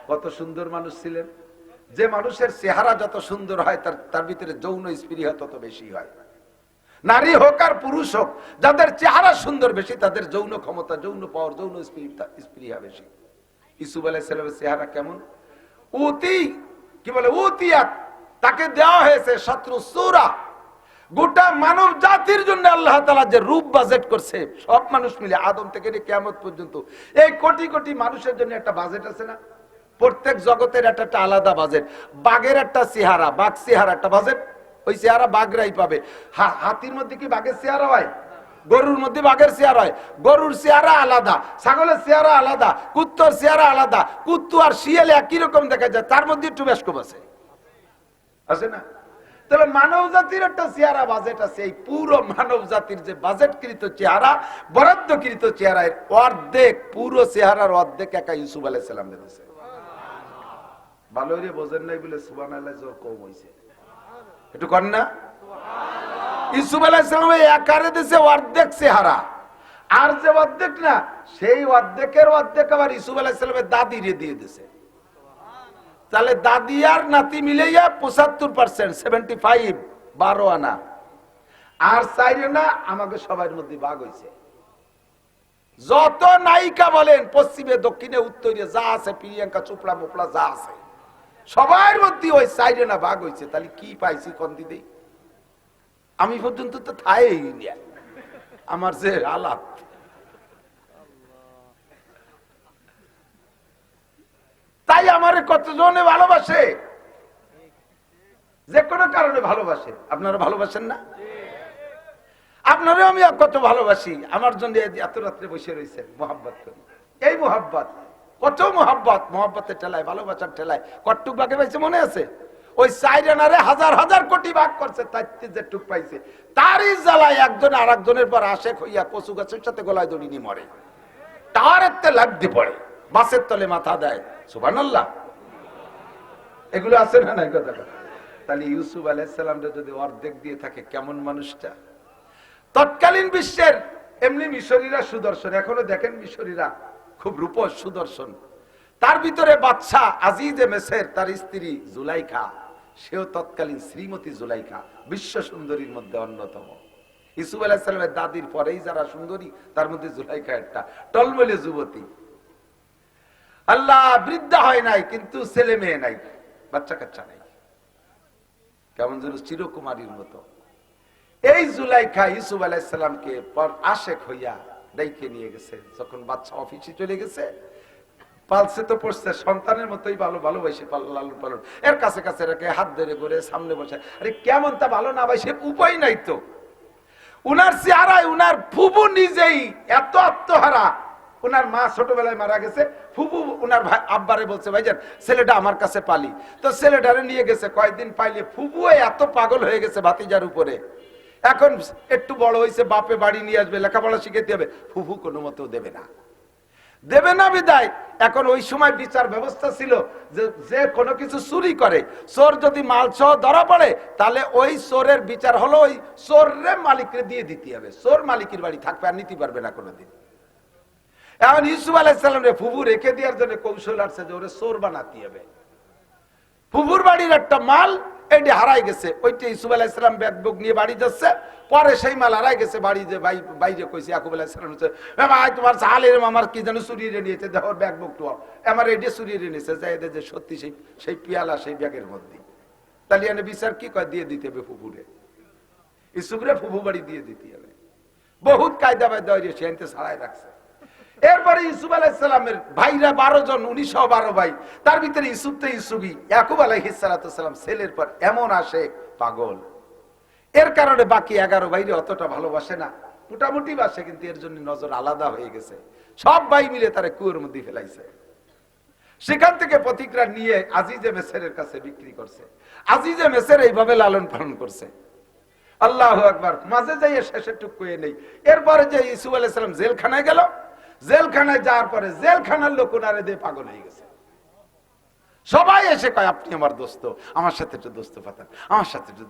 কত সুন্দর মানুষ ছিলেন। যে মানুষের চেহারা যত সুন্দর হয়, তার ভিতরে যৌন স্পৃহা তত বেশি হয়। নারী হোক আর পুরুষ হোক, যাদের চেহারা সুন্দর বেশি, তাদের যৌন ক্ষমতা, যৌন পাওয়ার, যৌন স্পৃহা বেশি। ইউসুফ আলাইহিস সালামের চেহারা কেমন? উতি কি বলে, উতিয়াত, তাকে দেওয়া হয়েছে শত্রু সূরা। গোটা মানব জাতির জন্য আল্লাহ তাআলা যে রূপ বাজেট করছে, সব মানুষ মিলে আদম থেকে কিয়ামত পর্যন্ত এই কোটি কোটি মানুষের জন্য একটা বাজেট আছে না? প্রত্যেক জগতের একটা আলাদা বাজেট। বাঘের একটা চেহারা, বাঘ চেহারা একটা বাজেট, ওই চেহারা বাঘরাই পাবে। হাতির মধ্যে কি বাঘের চেহারা হয়? গরুর মধ্যে বাঘের চেহারা হয়, গরুর চেহারা আলাদা, ছাগলের চেহারা আলাদা, কুত্তর চেহারা আলাদা। কুত্তু আর শিয়ালে একই রকম দেখা যায়, তার মধ্যে একটু বেশকম আছে, আছে না? তবে মানব জাতির একটা চেহারা বাজেট আছে। এই পুরো মানব জাতির যে বাজেটকৃত চেহারা, বরাদ্দকৃত চেহারার অর্ধেক, পুরো চেহারার অর্ধেক একা ইউসুফ আলাইহিস সালাম দিয়েছে। ভালো করে বোঝেন নাই বলে সুবহানাল্লাহ জোর কম হইছে, একটু কর না। ইউসুফ আলাইহিস সালাম একারে দিয়েছে অর্ধেক চেহারা, আর যে অর্ধেক না, সেই অর্ধেকের অর্ধেক আবার ইউসুফ আলাইহিস সালামের দাদি দিয়ে দিয়েছে। তাহলে দাদি আর নাতি মিলাইয়া 75%, 75, 12 আনা। আর 4 আনা আমাকে সবার মধ্যে ভাগ হয়েছে। যত নায়িকা বলেন, পশ্চিমে দক্ষিণে উত্তরে যা আছে, প্রিয়াঙ্কা চোপড়া মোপড়া যা আছে, সবার মধ্যে ওই 4 আনা ভাগ হয়েছে। তাহলে কি পাইছি কোন দিদি? আমি পর্যন্ত তো থাই আমার যে হালাত। তাই আমারে কতজনে ভালোবাসে, যে কোনো কারণে ভালোবাসে। আপনারা ভালোবাসেন না? আপনারা আমি কত ভালোবাসি, আমার জন্য এত রাত্রে বসে রয়েছে মোহাব্বত করি। এই মোহাব্বত, কত মোহাব্বত, মোহাব্বতের ঠেলায়, ভালোবাসার ঠেলায় কটটুক ভাগে পাইছে মনে আছে? ওই 4 আনারে হাজার হাজার কোটি ভাগ করছে, তাই যেটুক পাইছে তারই জ্বালায় একজন আর একজনের পর আশেক হইয়া কচু গাছের সাথে গলায় দড়ি নিয়ে মরে, তার এতে লাগতে পড়ে, বাসের তলে মাথা দেয়। সুবহানাল্লাহ। এগুলো আছে না নাই কথা? তাহলে ইউসুফ আলাইহিস সালামটা যদি অর্ধেক দিয়ে থাকে, কেমন মানুষটা? তৎকালীন বিশ্বের এমনি মিশরীরা সুদর্শন, এখনো দেখেন মিশরীরা খুব রূপস সুদর্শন। তার ভিতরে বাদশা আজিজে মেসের, তার স্ত্রী জুলাইখা, সেও তৎকালীন শ্রীমতী জুলাইখা, বিশ্ব সুন্দরীর মধ্যে অন্যতম। ইউসুফ আলাইহিস সালামের দাদির পরেই যারা সুন্দরী, তার মধ্যে জুলাইখা একটা টলমলে যুবতী। আল্লাহ বৃদ্ধা হয় নাই, কিন্তু ছেলে মেয়ে নাই, বাচ্চা কাচ্চা নাই, কেমন যেন চিরকুমারীর মতো। এই জুলাইখা ইউসুফ আলাইহিস সালামকে পর আশেক হইয়া ডাইকে নিয়ে গেছে। যখন বাচ্চা অফিসে চলে গেছে, পালসে তো পড়ছে, সন্তানের মতোই ভালোবাসে লালন পালন, এর কাছে কাছে রেখে হাত ধরে করে সামনে বসে। আরে কেমন তা ভালো না ভাই, সে উপায় নাই তো। উনার চেহারায় উনার ফুবু নিজেই এত আত্মহারা। উনার মা ছোটবেলায় মারা গেছে, ফুবু উনার ভাই আব্বারে বলছে ভাইজান ছেলেটা আমার কাছে পালি। তো ছেলেটারে নিয়ে গেছে, কয়েকদিন পাইলে ফুবু এত পাগল হয়ে গেছে ভাতিজার উপরে। এখন একটু বড় হয়েছে, বাপে বাড়ি নিয়ে আসবে, লেখাপড়া শিখাতে হবে, ফুফু কোনো মতেও দেবে না বিদায়। এখন ওই সময় বিচার ব্যবস্থা ছিল যে কোনো কিছু চুরি করে, চোর যদি মাল সহ ধরা পড়ে তাহলে ওই চোরের বিচার হলো ওই চোরের মালিককে দিয়ে দিতে হবে, চোর মালিকের বাড়ি থাকবে, আর নিতে পারবে না কোনোদিন। এখন ইউসুফ আলাইহিস সালামের ফুফু রেখে দেওয়ার জন্য কৌশল আসছে যে ওরে চোর বানাতে হবে। ফুফুর বাড়ির একটা মাল এইটা হারাই গেছে, ওইটা ইউসুফ আলাইহিস সালাম ব্যাগ বুক নিয়ে বাড়ি যাচ্ছে, পরে সেই মাল হারাই গেছে। বাড়ি যে বাইরে কইছে ইয়াকুব আলাইহিস সালাম হচ্ছে, ভাই তোমার সালের আমার কি যেন চুরিয়ে নিয়েছে, দেখো ব্যাগ বুক তো আমার এইটা চুরিয়ে নিয়েছে, যাই যে সত্যি সেই পিয়ালা সেই ব্যাগের মধ্যে। তাহলে এনে বিচার কি কয়, দিয়ে দিতে হবে ফুফুরে, ইউসুফরে ফুফু বাড়ি দিয়ে দিতে হবে। বহুত কায়দা বায়দা সে আনতে ছাড়াই রাখছে। এরপরে ইউসুফ আলাইহিস সালামের ভাইরা 12 জন, 1912 ভাই, তার ভিতরে ইউসুফ তো ইউসুফই। ইয়াকুব আলাইহিস সালাম ছেলের পর এমন আসে পাগল, এর কারণে বাকি 11 ভাইরে অতটা ভালোবাসে না, মোটামুটি বাসে, কিন্তু এর জন্য নজর আলাদা হয়ে গেছে। সব ভাই মিলে তারা কুয়োর মধ্যে ফেলাইছে। সেখান থেকে প্রতিক্রিয়া নিয়ে আজিজে মেসরের কাছে বিক্রি করছে। আজিজে মেসর এইভাবে লালন পালন করছে। আল্লাহু আকবার। মাঝে যাইয়ে শেষের টুকু নেই। এরপরে যে ইউসুফ আলাইহিস সালাম জেলখানায় গেল, জেলখানায় যাওয়ার পরে জেলখানার লোক ওনারে দিয়ে পাগল হয়ে গেছে। সবাই এসে কয় আপনি আমার দোস্ত, আমার সাথে একটু দোস্ত পাতান, আমার সাথে একটু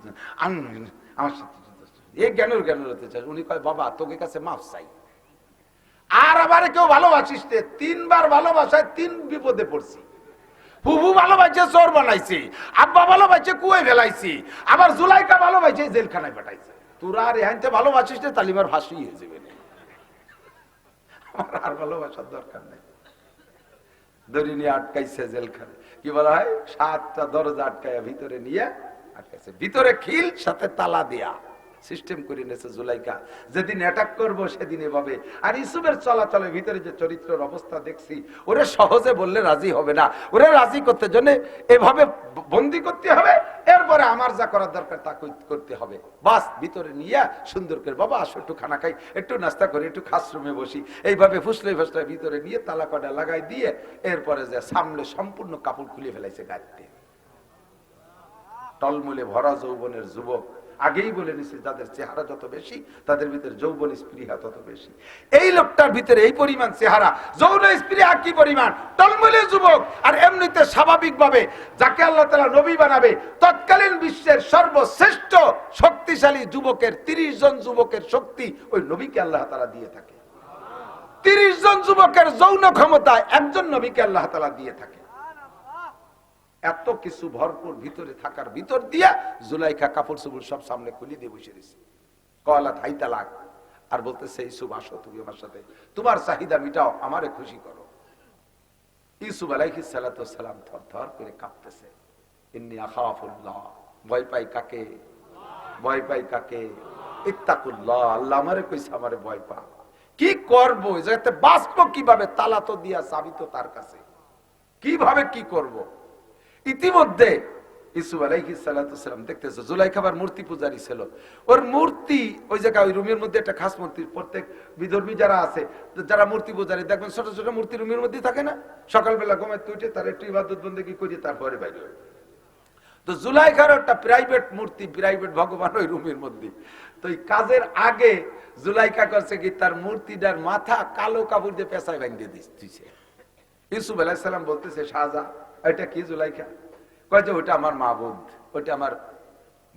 এই জ্ঞানের হতে চাই। উনি কয় বাবা তোকে কাছে মাফ চাই, আর আবার কেউ ভালোবাসিস 3বার ভালোবাসায় 3 বিপদে পড়ছি। ফুফু ভালোবাসে চোর বানাইছি, আব্বা ভালোবাসে কুয়ে ফেলাইছি, আবার জুলাইকা ভালোবাসে জেলখানায় পাঠাইছে। তোরা আর এহানতে ভালোবাসিস তালিমার ফাঁসি হয়ে যাবে, আর ভালোবাসার দরকার নেই। দড়ি নিয়ে আটকাইছে জেলখানে, কি বলা হয় 7টা দরজা আটকাইয়া ভিতরে নিয়ে আটকাইছে, ভিতরে খিল সাথে তালা দেয়া সিস্টেম করে নিয়েছে জুলাইকা। যেদিন অ্যাটাক করবো সেদিন এভাবে। আর ইউসুফের চলাচলের ভিতরে যে চরিত্রের অবস্থা দেখছি, ওরে সহজে বললে রাজি হবে না, ওরে রাজি করতে জন্য এভাবে বন্দি করতে হবে, এরপরে আমার যা করার দরকার তা করতে হবে। বাস ভিতরে নিয়ে সুন্দর করে বাবা আসো একটু খানা খাই, একটু নাস্তা করি, একটু খাসরুমে বসি, এইভাবে ফুসলে ফুসলে ভিতরে নিয়ে তালা কটা লাগাই দিয়ে এরপরে যে সামনে সম্পূর্ণ কাপড় খুলে ফেলাইছে গাড়িতে। টলমলে ভরা যৌবনের যুবক, আগেই বলে নিছি যাদের চেহারা যত বেশি তাদের ভিতরে যৌবন স্পৃহা তত বেশি। এই লোকটার ভিতরে এই পরিমাণ চেহারা, যৌন স্পৃহা কি পরিমাণ, টলমলে যুবক। আর এমনিতে স্বাভাবিকভাবে যাকে আল্লাহ তাআলা নবী বানাবে, তৎকালীন বিশ্বের সর্বশ্রেষ্ঠ শক্তিশালী যুবকের 30 জন যুবকের শক্তি ওই নবীকে আল্লাহ তাআলা দিয়ে থাকে। 30 জন যুবকের যৌন ক্ষমতা একজন নবীকে আল্লাহ তাআলা দিয়ে থাকে। এত কিছু ভরপুর ভিতরে থাকার ভিতর দিয়া জুলাইখা কাপড় চোপড় সব সামনে খুলে দিয়ে বসে দিছে। কলা ঠাই তালাক, আর বলতেছে ইউসুফ আসো তুমি আমার সাথে, তোমার চাহিদা মিটাও, আমারে খুশি করো। ইউসুফ আলাইহিস সালাতু ওয়াস সালাম থরথর করে কাঁপতেছে। ইন্নী আখাফুল্লাহ, ভয় পাই কাকে, ভয় পাই কাকে, ইত্তাকুল্লাহ, আল্লাহ আমারে কইছে আমারে ভয় পা। কি করব যাতে বাঁচবো কিভাবে, তালা তো দিয়া চাবি তো তার কাছে, কিভাবে কি করব। ইতিমধ্যে ইউসুফ আলাইহিস সালাতু ওয়াস সালাম দেখতেছে জুলাইখা আবার মূর্তি পূজারী ছিল, ওর মূর্তি ওই জায়গায় ওই রুমের মধ্যে একটা খাস মূর্তি, প্রত্যেক বিধর্মী যারা আছে যারা মূর্তি পূজারী দেখবেন ছোট ছোট মূর্তি রুমের মধ্যে থাকে না, সকালবেলা ঘুমাতে উঠে তার একটু ইবাদত বন্দেগী করে তারপরে বাইরে হয়। তো জুলাইখার একটা প্রাইভেট মূর্তি, প্রাইভেট ভগবান ওই রুমের মধ্যে। তো এই কাজের আগে জুলাইখা করছে কি তার মূর্তিটার মাথা কালো কাপড় দিয়ে পেঁচায় ভাঙিয়ে দিচ্ছে। ইউসুফ আলাইহিস সালাম বলতেছে শাহজাহান এটা কি জুলাইখা? কয় যে ওটা আমার মাবুদ, ওটা আমার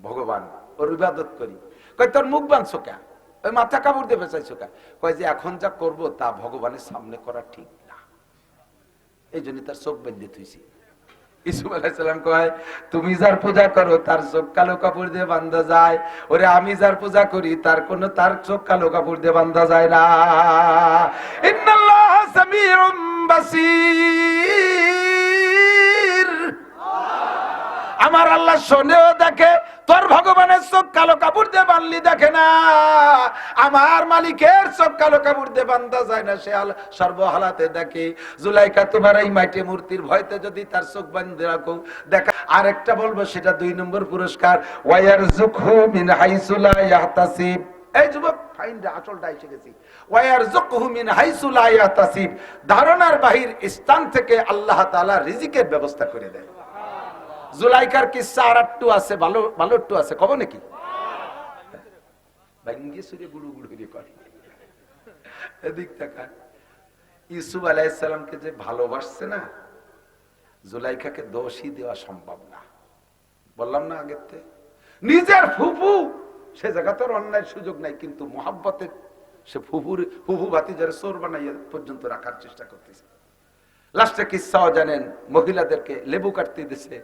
ভগবান, ওর ইবাদত করি। কয় তোর মুখ বাঁধছো কে, ওই মাথা কাপড় দিয়ে পেঁচাইছো কে? কয় যে এখন যা করবো তা ভগবানের সামনে করা ঠিক না, এই জন্য তার চোখ বেঁধে থুইছি। ইউসুফ আলাইহিস সালাম কয় তুমি যার পূজা করো তার চোখ কালো কাপড় দিয়ে বাঁধা যায়, ওরে আমি যার পূজা করি তার চোখ কালো কাপড় দিয়ে বাঁধা যায় না। ইন্নাল্লাহা সামিউম বাসীর, আমার আল্লাহ শোনেও দেখে তোর ভগবানের চোখ কালো কাপড় দিয়ে বানলি দেখে না, আমার মালিকের চোখ কালো কাপড় দিয়ে বান্ধা যায় না, সে সর্বহালাতে দেখে। জুলাইখা তোমার এই মাটি মূর্তির ভয়তে যদি তার চোখ বান্ধে রাখো দেখা। আরেকটা বলবো, সেটা 2 নম্বর পুরস্কার, ওয়ায়ারযুকহু মিন হাইসু লা ইয়াহতাসিব। এই যুবক ফাইন্ডে আসলটা এসে গেছি, ওয়ায়ারযুকহু মিন হাইসু লা ইয়াহতাসিব, ধারণার বাহির স্থান থেকে আল্লাহ তাআলা রিজিকের ব্যবস্থা করে দেয়। জুলাইখার কিসসা আর একটু আছে, ভালো ভালো একটু আছে, কব নাকি? ভাঙ্গি সুরে গুড়ু গুড়ু করে এদিক তাকান। ইউসুফ আলাইহিস সালামকে যে ভালোবাসছে না, জুলাইখাকে দোষই দেওয়া সম্ভব না। বললাম না আগের থেকে, নিজের ফুফু, সে জায়গা তোর অন্যায় সুযোগ নাই, কিন্তু মোহাব্বতে সে ফুফু ভাতিজারে চোর বানাইয়া পর্যন্ত রাখার চেষ্টা করতেছে। লাস্টে কিসসাও জানেন, মহিলাদেরকে লেবু কাটতে দিছে।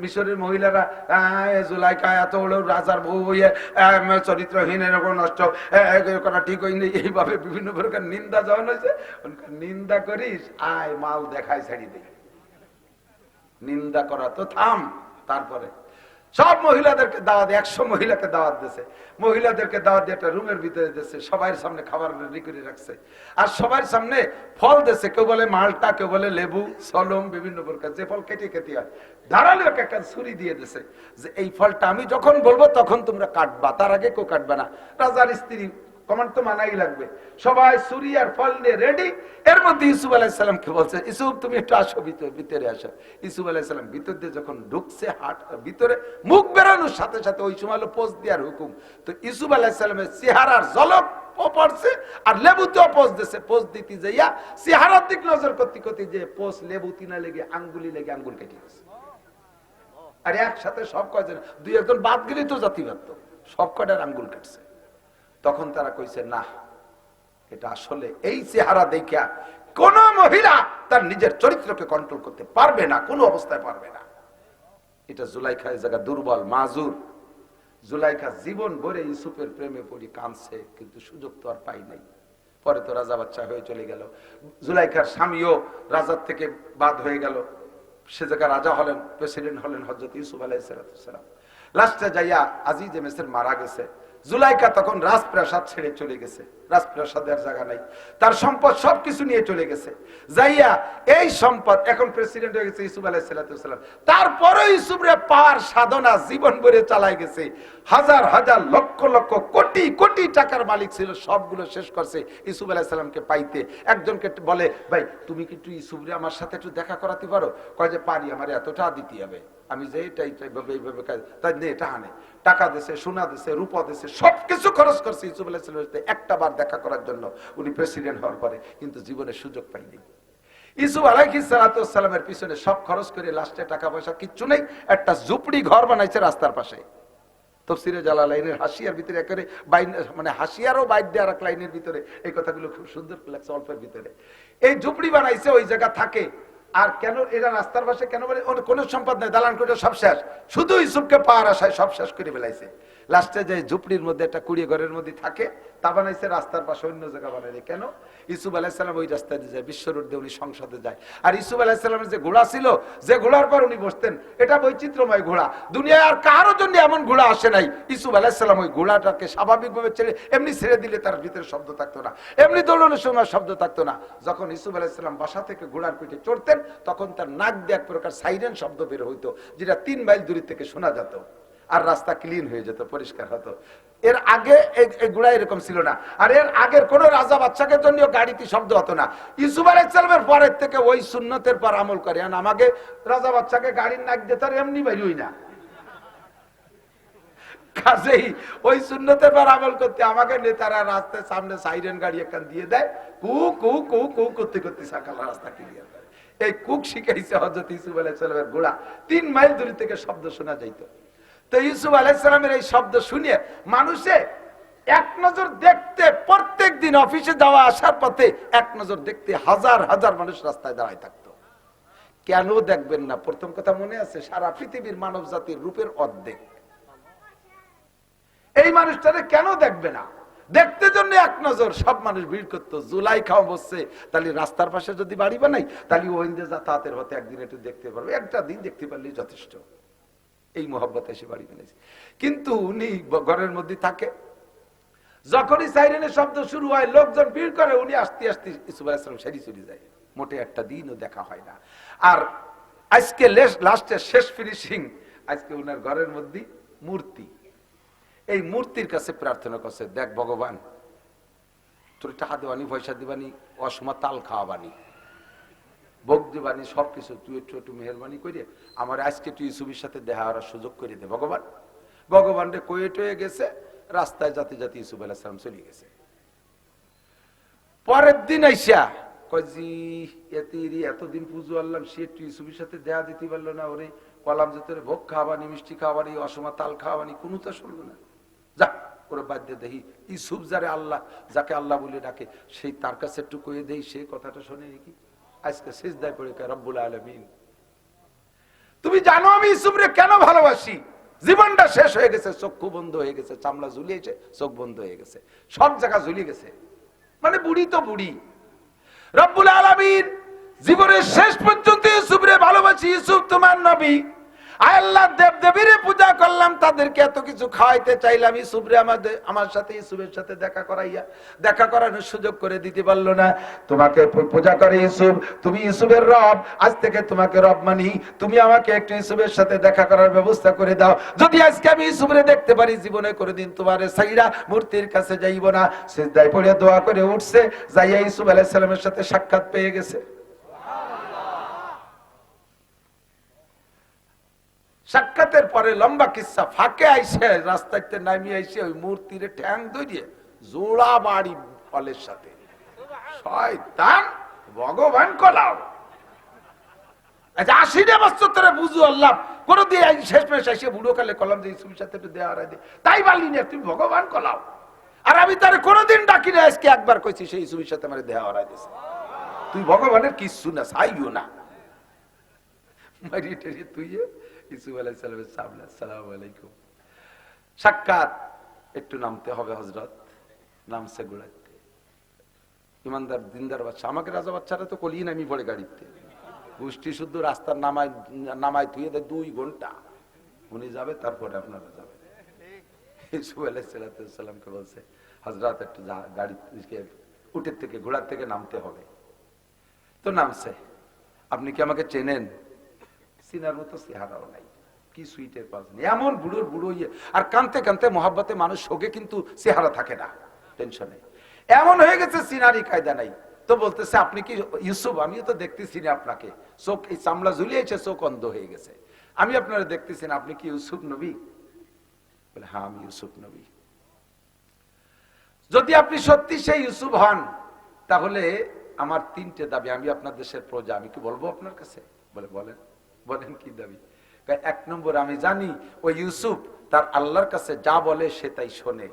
মিশরের মহিলারা জুলাইখা এত বড় রাজার বউ হইয়া চরিত্রহীন, এরকম নষ্ট করা ঠিক হয়নি, এইভাবে বিভিন্ন প্রকার নিন্দা যখন হয়েছে, নিন্দা করিস আয় মাল দেখায় ছাড়ি দে, নিন্দা করা তো থাম। তারপরে সব মহিলাদেরকে দাওয়াত, 100 মহিলাকে দাওয়াত দিয়েছে, মহিলাদেরকে দাওয়াত দিয়ে একটা রুমের ভিতরে দিয়েছে, সবার সামনে খাবার রেডি করে রাখছে, আর সবার সামনে ফল দিয়েছে, কেউ বলে মালটা, কেউ বলে লেবু, সলম, বিভিন্ন প্রকার যে ফল কেটে কেটে হয়, ধারালো একটা ছুরি দিয়ে দিয়েছে যে এই ফলটা আমি যখন বলবো তখন তোমরা কাটবা, তার আগে কেউ কাটবে না। রাজার স্ত্রী কমান্ড তো মানাই লাগবে, সবাই ছুরি আর ফল নিয়ে রেডি। এর মধ্যে ইউসুফ আলাইহিস সালামকে বলছে, ইউসুফ তুমি একটু আসো ভিতরে আসো। ইউসুফ আলাইহিস সালাম ভিতর দিয়ে যখন ঢুকছে, হাট ভিতরে মুখ বেরোনোর সাথে সাথে ওই সময় হলো পোজ দেওয়ার হুকুম, তো ইউসুফ আলাইহিস সালামের চেহারার ঝলক পড়ছে, আর লেবুতেও পোজ দিছে। পোজ দিতে যাইয়া চেহারার দিক নজর করতে করতে যে পোজ লেবুতি না লেগে আঙ্গুলি লেগে আঙ্গুল কেটে গেছে। আর একসাথে সব কয়জন, 2-1 বাদ গেলেই তো জাতি পারত, সব কয়টার আঙ্গুল কাটছে। তখন তারা কইছে, না এটা আসলে এই চেহারা দেখা কোন মহিলা তার নিজের চরিত্রকে কন্ট্রোল করতে পারবে না, কোনো অবস্থায় পারবে না। এটা জুলাইখা এই জায়গা দুর্বল, মাজুর। জুলাইখা জীবন ভরে ইউসুফের প্রেমে পড়ি কাঁদছে, কিন্তু সুযোগ তো আর পাই নাই। পরে তো রাজা বাচ্চা হয়ে চলে গেল, জুলাইখার স্বামীও রাজার থেকে বাদ হয়ে গেল, সে জায়গা রাজা হলেন, প্রেসিডেন্ট হলেন হযরত ইউসুফ আলাইহিস সালাম। লাস্টে যাইয়া আজিজে মিসর মারা গেছে। জুলাইখা তখন রাজপ্রাসাদ ছেড়ে চলে গেছে, রাজপ্রাসাদের জায়গা নাই, তার সম্পদ সবকিছু নিয়ে চলে গেছে। যাইয়া এই সম্পদ, এখন প্রেসিডেন্ট হয়ে গেছে ইউসুফ আলাইহিস সালাম, তারপরে ইউসুফরে পাওয়ার সাধনা জীবন ভরে চালাই গেছে। হাজার হাজার লক্ষ লক্ষ কোটি কোটি টাকার মালিক ছিল, সবগুলো শেষ করছে ইউসুফ আলাইহিস সালামকে পাইতে। একজনকে বলে, ভাই তুমি কি একটু ইউসুফরে আমার সাথে একটু দেখা করাতে পারো? কয় যে পারি, আমার এতটা দিতে হবে, আমি যে এইভাবে তাই নে, এটা আনে, টাকা দিছে, সোনা দিছে, রূপা দিছে, সবকিছু খরচ করছে ইউসুফ আলাইহিস সালামের একটা বার দেখা করার জন্য, উনি প্রেসিডেন্ট হওয়ার পরে, কিন্তু জীবনে সুযোগ পাইনি। ইউসুফ আলাইহিস সালামের পিছনে সব খরচ করে লাস্টে টাকা পয়সা কিচ্ছু নেই, একটা ঝুপড়ি ঘর বানাইছে রাস্তার পাশে। তফসিরে জালালাইনের হাসিয়ার ভিতরে একেবারে মানে হাসিয়ারও বাইর দেওয়ার এক লাইনের ভিতরে এই কথাগুলো খুব সুন্দর লাগছে, অল্পের ভিতরে। এই ঝুপড়ি বানাইছে, ওই জায়গা থাকে। আর কেন এরা রাস্তার পাশে কেন বলে, কোনো সম্পদ নেই, দালান করে সব শেষ, শুধু ইউসুফকে পাওয়ার আশায় সব শেষ করে ফেলাইছে। লাস্টে যে ঝুপড়ির মধ্যে একটা কুড়িয়ে ঘরের মধ্যে থাকে, তা বানাইছে রাস্তার পাশে, অন্য জায়গা বানাইলে কেন? ইউসুফ আলাইহিস সালাম ওই রাস্তায় যায়, বিশ্ব রোড দিয়ে উনি সংসদে যায়। আর ইউসুফ আলাইহিস সালামের যে ঘোড়া ছিল, যে ঘোড়ার পর উনি বসতেন, এটা বৈচিত্র্যময় ঘোড়া, দুনিয়ায় আর কারোর জন্য এমন ঘোড়া আসে নাই। ইউসুফ আলাইহিস সালাম ওই ঘোড়াটাকে স্বাভাবিকভাবে ছেড়ে এমনি ছেড়ে দিলে তার ভিতরে শব্দ থাকতো না, এমনি দৌড়ানোর সময় শব্দ থাকতো না। যখন ইউসুফ আলাইহিস সালাম বাসা থেকে ঘোড়ার পিঠে চড়তেন, তখন তার নাক দিয়ে এক প্রকার সাইরেন শব্দ বের হইতো, যেটা 3 মাইল দূর থেকে শোনা যেত, আর রাস্তা ক্লিন হয়ে যেত, পরিষ্কার হতো। এর আগে এই ঘোড়া এরকম ছিল না। আর এর আগের কোন রাজা বাচ্চাকে জন্য গাড়িতে শব্দ হতো না। ইউসুফ আলাইহিস সালামের পরের থেকে ওই সুন্নতের পর আমল করে, আর আমাকে রাজা বাচ্চাকে গাড়ির নাক দিয়ে তার এমনি বেরোই না, কাজেই ওই সুন্নতের পর আমল করতে আমাকে নেতারা রাস্তার সামনে সাইরেন গাড়ি একখান দিয়ে দেয়, কু কু কু কু করতে করতে সকাল রাস্তা ক্লিয়ার করে। এই কুক শিখাইছে হযরত ইউসুফ আলাইহিস সালামের ঘোড়া, 3 মাইল দূর থেকে শব্দ শোনা যাইত। তো ইউসুফ আলাইহিস সালামের এই শব্দ শুনে মানুষে এক নজর দেখতে, প্রত্যেক দিন অফিসে যাওয়া আসার পথে এক নজর দেখতে হাজার হাজার মানুষ রাস্তায় দাঁড়ায় থাকতো। কেন দেখবেন না? প্রথম কথা মনে আছে, সারা পৃথিবীর মানব জাতির রূপের অর্ধেক। এই মানুষটারে কেন দেখবে না? দেখতে জন্য এক নজর সব মানুষ ভিড় করতো। জুলাইখাও বসছে, তাহলে রাস্তার পাশে যদি বাড়ি বানাই, তাহলে ওইন্দে যাতায়াতের হতে একদিন একটু দেখতে পারবে, একটা দিন দেখতে পারলেই যথেষ্ট। এই মহব্বতে এসে বাড়ি বানাইছে। কিন্তু উনি ঘরের মধ্যে থাকে, যখনই সাইরেনের শব্দ শুরু হয় লোকজন ভিড় করে, উনি আস্তে আস্তে ইউসুফ আলাইহিস সালাম সেরি চলে যায়। মোটে একটা দিনও দেখা হয় না। আর আজকে লাস্টের শেষ ফিনিশিং, আজকে ওনার ঘরের মধ্যে মূর্তি, এই মূর্তির কাছে প্রার্থনা করছে, দেখ ভগবান তোর টাকা দেবানি, পয়সা দিবানি, অসময় তাল খাওয়াবানি, ভোগ দিবানি, সবকিছু তুই একটু মেহরবানি করে আমার আজকে তুই ইউসুফের সাথে দেখা করার সুযোগ করে দে ভগবান। ভগবান রে কয়ে টয়ে গেছে, রাস্তায় যাতে যাতে ইউসুফ আলাইহিস সালাম চলে গেছে। পরের দিন আইসা কজি এতদিন পুজো আনলাম, সে একটু ইউসুফের সাথে দেখা দিতে পারলো না, ওরে কলাম যে তোর ভোগ খাওয়াবানি, মিষ্টি খাওয়াবানি, অসময় তাল খাওয়াবানি, কোনো তো শুনলো না। যা ওরা বাদ দিয়ে দেখি ইউসুফ যারে আল্লাহ, যাকে আল্লাহ বলে ডাকে, সেই তার কাছে একটু কয়ে দেই, সে কথাটা শোনে নাকি। আজকে সিজদায় পড়ে কয় রব্বুল আলামিন, তুমি জানো আমি ইউসুফরে কেন ভালোবাসি। জীবনটা শেষ হয়ে গেছে, চক্ষু বন্ধ হয়ে গেছে, চামড়া ঝুলিয়েছে, চোখ বন্ধ হয়ে গেছে, সব জায়গা ঝুলিয়ে গেছে, মানে বুড়ি তো বুড়ি। রব্বুল আলামিন জীবনের শেষ পর্যন্ত ইউসুফরে ভালোবাসি, ইউসুফ তোমার নবী, আল্লাহ দেব দেবীরে পূজা করলাম, তাদেরকে এত কিছু খাওয়াইতে চাইলাম, ইউসুফরে আমার সাথে ইউসুফের সাথে দেখা করাইয়া দেখা করানোর সুযোগ করে দিতে পারলো না। তোমাকে পূজা করে ইউসুফ, তুমি ইউসুফের রব, আজ থেকে তোমাকে রব মানি, তুমি আমাকে একটু ইউসুফের সাথে দেখা করার ব্যবস্থা করে দাও। যদি আজকে আমি ইউসুফরে দেখতে পারি, জীবনে কোনোদিন তোমার সাইরা মূর্তির কাছে যাইব না। সিজদায় পড়ে দোয়া করে উঠছে, যাইয়া ইউসুফ আলাইহিস সালামের সাথে সাক্ষাৎ পেয়ে গেছে। সাক্ষাতের পরে লম্বা কিসসা, ফাঁকে আইসে রাস্তাতে নামিয়ে আইসে ওই মূর্তির ঠ্যাং ধরিয়ে জোড়া বাড়ি ফলের সাথে, শয়তান ভগবান কলাও। আচ্ছা 80 বছর ধরে বুঝু আল্লাহ, কোনদিন শেষ মেশ এসে বুড়ো কালে কলাম যে ইসুফের সাথে একটু দেওয়া হয়, তাই বললি না তুমি ভগবান কলাও। আর আমি তার কোনোদিন ডাকি না, আজকে একবার কইছি সেই ইসুফের সাথে আমার দেওয়া হারাই দিয়েছে। তুই ভগবানের কিচ্ছু না, চাইও না, মারিয়ে টেরিয়ে তুই ইউসুফ আলাইহিস সালামের সামনে আসসালামু আলাইকুম। সাক্ষাৎ, একটু নামতে হবে হযরত, নামছে গোড়াতে। ইমানদার দিনদার বাচ্চা, আমাকে রাজা বাচ্চারা তো কলিয়ে নামি পড়ে গাড়িতে, গোষ্ঠী শুদ্ধ রাস্তার নামায় ধুয়ে দেয় 2 ঘন্টা, উনি যাবে তারপরে আপনারা যাবেন। ইউসুফ আলাইহিস সালামকে বলছে হযরত একটু গাড়ি উটের থেকে ঘোড়ার থেকে নামতে হবে। তো নামছে, আপনি কি আমাকে চেনেন? চিনার মতো চেহারাও নাই, কি সুইটের পাশ নেই, এমন বুড়োর বুড়ো ইয়ে। আর কানতে কানতে মহাব্বতে মানুষ শোকে, কিন্তু চেহারা থাকে না, টেনশনে এমন হয়ে গেছে, চিনারি কায়দা নাই। তো বলতেছে আপনি কি ইউসুফ? আমিও তো দেখতেছি না আপনাকে, চোখ এই চামড়া ঝুলিয়েছে, চোখ অন্ধ হয়ে গেছে, আমি আপনারা দেখতেছি না, আপনি কি ইউসুফ নবী? বলে হ্যাঁ আমি ইউসুফ নবী। যদি আপনি সত্যি সেই ইউসুফ হন, তাহলে আমার 3টে দাবি, আমি আপনার দেশের প্রজা, আমি কি বলবো আপনার কাছে? বলে বলেন। বলেন কি দাবি? 1 নম্বর, আমি জানি ওই ইউসুফ তার আল্লাহর কাছে যা বলে সে তাই শোনে,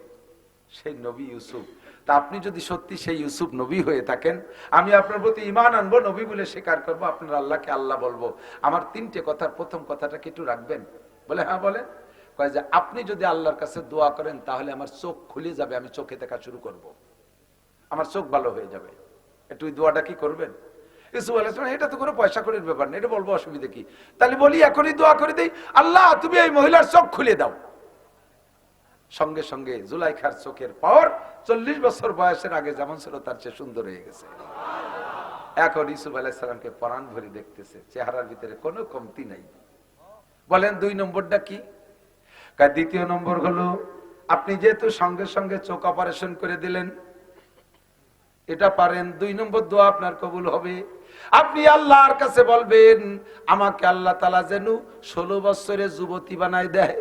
সেই নবী ইউসুফ। তা আপনি যদি সত্যি সেই ইউসুফ নবী হয়ে থাকেন, আমি আপনার প্রতি ঈমান আনবো, নবী বলে স্বীকার করবো, আপনার আল্লাহকে আল্লাহ বলবো। আমার 3টে কথার প্রথম কথাটা কি একটু রাখবেন? বলে হ্যাঁ বলেন। কয় যে আপনি যদি আল্লাহর কাছে দোয়া করেন, তাহলে আমার চোখ খুলে যাবে, আমি চোখে দেখা শুরু করব, আমার চোখ ভালো হয়ে যাবে। একটু ওই দোয়াটা কি করবেন? ইউসুফ আলাইহিস সালাম, এটা তো কোনো পয়সা করির ব্যাপার না, এটা বলবো, অসুবিধা কি? তাহলে বলি এখনই দোয়া করে দেই, আল্লাহ তুমি এই মহিলার চোখ খুলে দাও। সঙ্গে সঙ্গে জুলাইখার চোখের পাওয়ার 40 বছর বয়সের আগে যেমন ছিল তার চেয়ে সুন্দর হয়ে গেছে। এখন ইউসুফ আলাইহিস সালামকে পরাণ ভরে দেখতেছে, চেহারার ভিতরে কোনো কমতি নাই। বলেন 2 নম্বরটা কি? দ্বিতীয় নম্বর হলো, আপনি যেহেতু সঙ্গে সঙ্গে চোখ অপারেশন করে দিলেন, এটা পারেন, 2 নম্বর দোয়া আপনার কবুল হবে। আপনি আল্লাহর কাছে বলবেন, আমাকে আল্লাহ তাআলা যেন 16 বছরের যুবতী বানায় দেয়।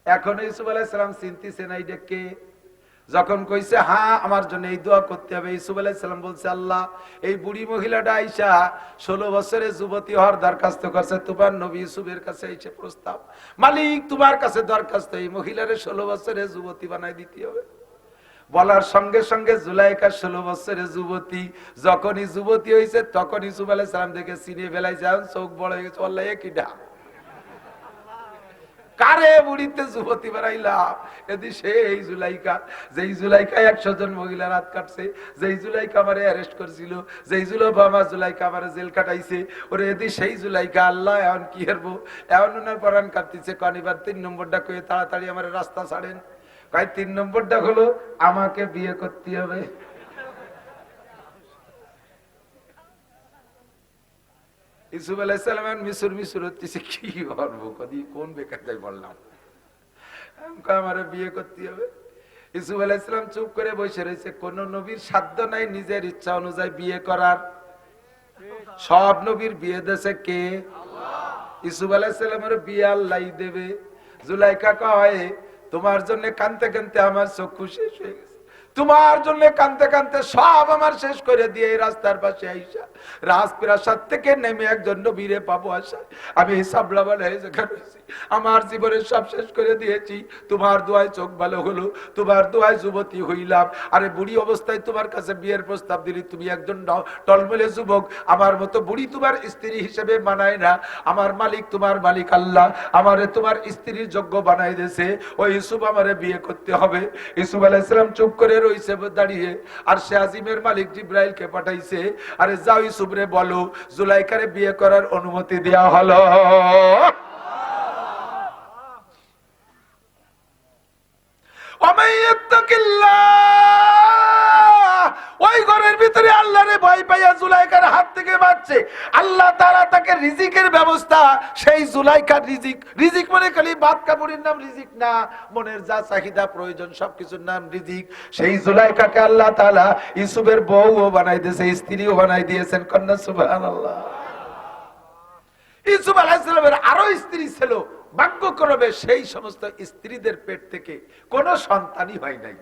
এখন ইউসুফ আলাইহিস সালাম চিন্তিছেন এই ডেকে, যখন কইছে হ্যাঁ আমার জন্য এই দোয়া করতে হবে, ইউসুফ আলাইহিস সালাম বলছে আল্লাহ এই বুড়ি মহিলাটা আইসা 16 বছরের যুবতী হওয়ার দরখাস্ত করছে, তোমার নবী ইউসুফের কাছে এসে প্রস্তাব, মালিক তোমার কাছে দরখাস্ত, এই মহিলারে 16 বছরের যুবতী বানাই দিতে হবে। বলার সঙ্গে সঙ্গে জুলাইখা 16 বছরের যুবতী, যখনই যুবতী হয়েছে তখন ইউসুফ আলাইহিস সালাম দেখে চিনে ফেলাইছে, চোখ বড় হয়ে গেছে, আল্লাহ এ কিডা, কারে বুড়িতে যুবতী বানাইলাম? এদি সেই জুলাইকা, যেই জুলাইকা 100 জন মহিলা রাত কাটছে, যেই জুলাইকা আমারে অ্যারেস্ট করছিল, যেই জুলাইকা আমারে জেল কাটাইছে, ওরে এদি সেই জুলাইকা। আল্লাহ এখন কি করবো? এখন ওনার পরাণ কাঁপতেছে, কনিবার 3 নম্বরটা কয়ে তাড়াতাড়ি আমার রাস্তা ছাড়েন। কয় 3 নম্বরটা হলো আমাকে বিয়ে করতে হবে। ইউসুফ আলাইহিস সালাম মিশর হচ্ছে, কি করবো, কোন বেকারটাই বললাম, আমারে বিয়ে করতে হবে। ইউসুফ আলাইহিস সালাম চুপ করে বসে রয়েছে। কোন নবীর সাধ্য নাই নিজের ইচ্ছা অনুযায়ী বিয়ে করার। সব নবীর বিয়ে দেশে কে? ইউসুফ আলাইহিস সালামের বিয়ে আল্লাহই দেবে। জুলাইখা কয়, তোমার জন্য কানতে কানতে আমার চক্ষু শেষ হয়ে গেছে, তোমার জন্য কানতে কানতে সব আমার শেষ করে দিয়ে এই রাস্তার পাশে আইসা রাজপ্রাসাদ থেকে নেমে একজন নবীরে পাবো আশা আমি সাবলা বানায় যেখানে রয়েছি, আমার জীবনের সব শেষ করে দিয়েছি। তোমার দোয়ায় চোখ ভালো হলো, তোমার দোয়ায় যুবতী হইলাম। আরে বুড়ি অবস্থায় তোমার কাছে বিয়ের প্রস্তাব দিলি, তুমি একজন টলমলে যুবক, আমার মতো বুড়ি তোমার স্ত্রী হিসেবে মানায় না। আমার মালিক, তোমার মালিক আল্লাহ আমারে তোমার স্ত্রীর যোগ্য বানাই দিয়েছে। ওই ইউসুফ আমারে বিয়ে করতে হবে। ইউসুফ আলাইহিস সালাম চুপ করে রইছে দাঁড়িয়ে, আর সে আজিমের মালিক জিব্রাইলকে পাঠাইছে, আরে যাও ইউসুফরে বলো জুলাইখারে বিয়ে করার অনুমতি দেয়া হলো। ওই ঘরের ভিতরে আল্লাহরে ভয় পাইয়া জুলাইখার হাত থেকে বাঁচছে। আল্লাহ তাআলা তাকে রিজিকের ব্যবস্থা, সেই জুলাইখার রিজিক, রিজিক মানে খালি ভাত কাপড়ের নাম রিজিক না, মনের যা চাহিদা প্রয়োজন সবকিছুর নাম রিজিক। সেই জুলাইখাকে আল্লাহ তাআলা ইউসুফের বউও বানাই দিয়েছে, স্ত্রীও বানাই দিয়েছেন। কন্যা সুবহানাল্লাহ। ইউসুফ আলাইহিস সালামের আরো স্ত্রী ছিল, ভাগ্যক্রমে সেই সমস্ত স্ত্রীদের পেট থেকে কোনো সন্তানই হয় নাই।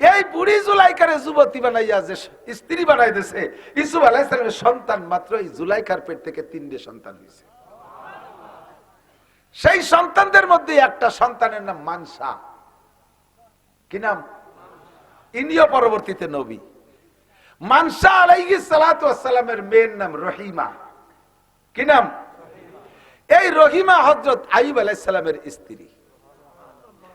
এই বুড়ি জুলাইখারে যুবতী বানাইয়া যে স্ত্রী বানাই দিয়েছে, ইউসুফ আলাইহিস সালামের সন্তান মাত্র এই জুলাইখার পেট থেকে 3টে সন্তান হয়েছে। সেই সন্তানদের মধ্যে একটা সন্তানের নাম মানসা। কি নাম? ইনিও পরবর্তীতে নবী। মানসা আলাইহিস সালাতু ওয়াস সালামের মেয়ের নাম রহিমা। কি নাম? এই রহিমা হযরত আইয়ুব আলাইহিস সালামের স্ত্রী।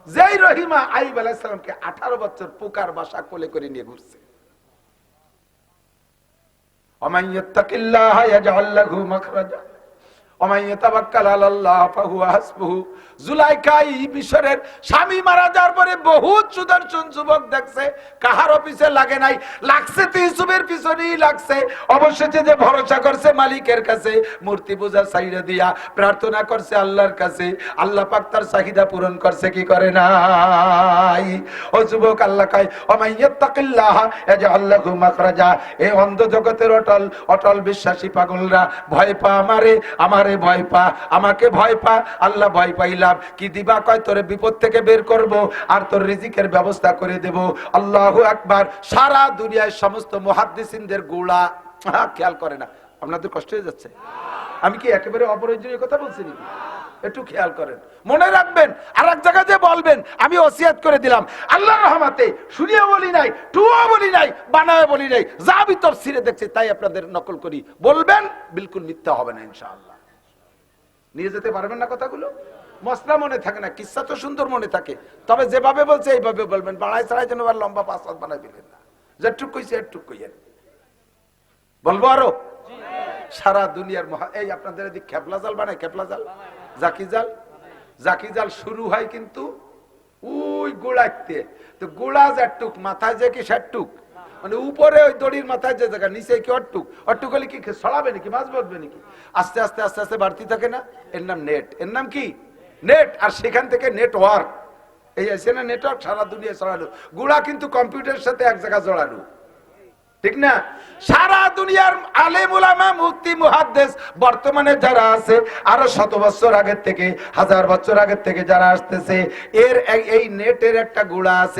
যেই রহিমা আইয়ুব আলাইহিস সালামকে 18 বছর পোকার বাসা কোলে করে নিয়ে ঘুরছে। ওমান ইয়াত্তাকিল্লাহা ইয়াজআল লাহু মাখরাজা ওমান ইয়াতাওয়াক্কাল আলাল্লাহ ফাহুয়া হাসবুহু। জুলাইখা মিশরের স্বামী মারা যাওয়ার পরে বহুত সুদর্শন যুবক দেখছে, কাহারও পিছে লাগে নাই, লাগছে তো ইউসুফের পিছনেই লাগছে। অবশেষে যে ভরসা করছে মালিকের কাছে, মূর্তি পূজা ছাইড়া দিয়া প্রার্থনা করছে আল্লাহর কাছে, আল্লাহ পাক তার চাহিদা পূরণ করছে কি করে নাই? ও যুবক, আল্লাহ কয় ওমান ইয়াত্তাকিল্লাহা ইয়াজআল লাহু মাখরাজা। এই অন্ধ জগতের অটল অটল বিশ্বাসী পাগলরা ভয় পা আমারে, আমারে ভয় পা, আমাকে ভয় পা। আল্লাহ ভয় পাইলাম কি দিবা? কয় তোরে বিপদ থেকে বের করব আর তোর রিজিকের ব্যবস্থা করে দেব। আল্লাহু আকবার। সারা দুনিয়ায় সমস্ত মুহাদ্দিসিনদের গোলা খেয়াল করে না। আপনাদের কষ্ট হয়ে যাচ্ছে? আমি কি একেবারে অপ্রয়োজনীয় কথা বলছি নাকি? একটু খেয়াল করেন, মনে রাখবেন। আর এক জায়গায় যে বলবেন আমি ওসিয়াত করে দিলাম, আল্লাহর রহমতে শুনিয়ে বলি নাই, টুও বলি নাই, বানায় বলি নাই, যা আমি তাফসীরে দেখছি তাই আপনাদের নকল করি বলবেন, বিলকুল মিথ্যা হবে না ইনশাআল্লাহ। নিয়ে যেতে পারবেন না কথাগুলো? মসলা মনে থাকে না, কিসসা তো সুন্দর মনে থাকে, তবে যেভাবে বলছে এইভাবে বলবেন। বাড়াই ছাড়াই যেন আর লম্বা পাঁচ বানাই দিলেন না। যেটুক কইছে এটুক কইয়েন। বলবো আরো? সারা দুনিয়ার এই আপনাদের এদিক খেপলা জাল বানায়, খেপলা জাল, জাকি জাল। জাকি জাল শুরু হয় কিন্তু ওই গোড়াইতে, তো গোড়া যেটুক মাথায় যে কি সেটুক, মানে উপরে ওই দড়ির মাথায় যে জায়গা, নিচে কি অটুক, অটুক হলে কি ছড়াবে নাকি, মাছ বাঁধবে নাকি? আস্তে আস্তে আস্তে আস্তে বাড়তি থাকে না, এর নাম নেট। এর নাম কি? নেট। আর সেখান থেকে নেটওয়ার্ক, এই আছে না নেটওয়ার্ক, সারা দুনিয়া ছড়ালো। গুড়া কিন্তু কম্পিউটারের সাথে এক জায়গা জড়ানো, ঠিক না? সারা দুনিয়ার আলেম উলামা মুফতি মুহাদ্দিস বর্তমানে যারা আছে, আরো 100 বছর আগের থেকে, 1000 বছর আগের থেকে যারা আসতেছে, এর এই নেটের একটা গুড়া আছে,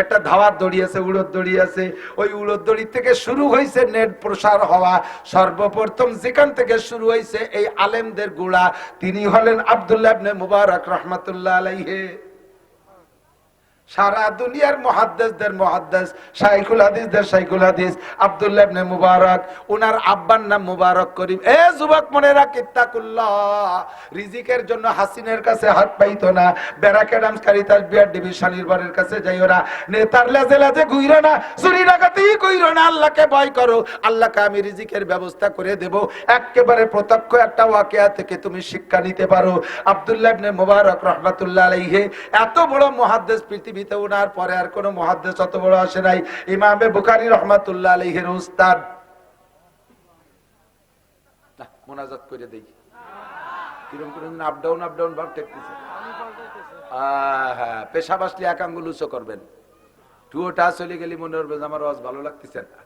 একটা ধাওয়ার দড়ি আছে, উড়োর দড়ি আছে। ওই উড়োর দড়ি থেকে শুরু হয়েছে নেট প্রসার হওয়া। সর্বপ্রথম যেখান থেকে শুরু হয়েছে এই আলেমদের গুড়া, তিনি হলেন আব্দুল্লাহ ইবনে মুবারক রাহমাতুল্লাহ আলাইহি। সারা দুনিয়ার মুহাদ্দিসদের মুহাদ্দিস, শাইখুল হাদিসদের শাইখুল হাদিস আব্দুল্লাহ ইবনে মুবারক, ওনার আব্বার নাম মুবারক করিম। এ যুবক মনে রাখ, ইত্তাকুল্লাহ। রিজিকের জন্য হাসিনের কাছে হাত পাইতো না, ব্যারাকেডামস কারিতাস বিয়ার ডিভিশনের বাড়ির কাছে যাইও না, নেতার লেজে লেজে ঘুইরো না, চুরি ডাকাতি কইরো না, আল্লাহকে ভয় করো। আল্লাহকে আমি রিজিকের ব্যবস্থা করে দেব। একেবারে প্রত্যক্ষ একটা ওয়াকিয়া থেকে তুমি শিক্ষা নিতে পারো। আব্দুল্লাহ ইবনে মুবারক রাহমাতুল্লাহ আলাইহি এত বড় মুহাদ্দিস, পৃথিবীতে ওনার পরে আর কোন মুহাদ্দিস অত বড় আসে নাই। ইমামে বুখারী রাহমাতুল্লাহ আলাইহির উস্তাদ। মুনাজাত করে দেই, কিরকম কিরকম আপ ডাউন ভাব টেকতেছে। হ্যাঁ, পেশাব আসলে এক আঙ্গুল উঁচু করবেন। টুয়োটা চলে গেলে মনে হবে আমার আওয়াজ ভালো লাগতেছে না।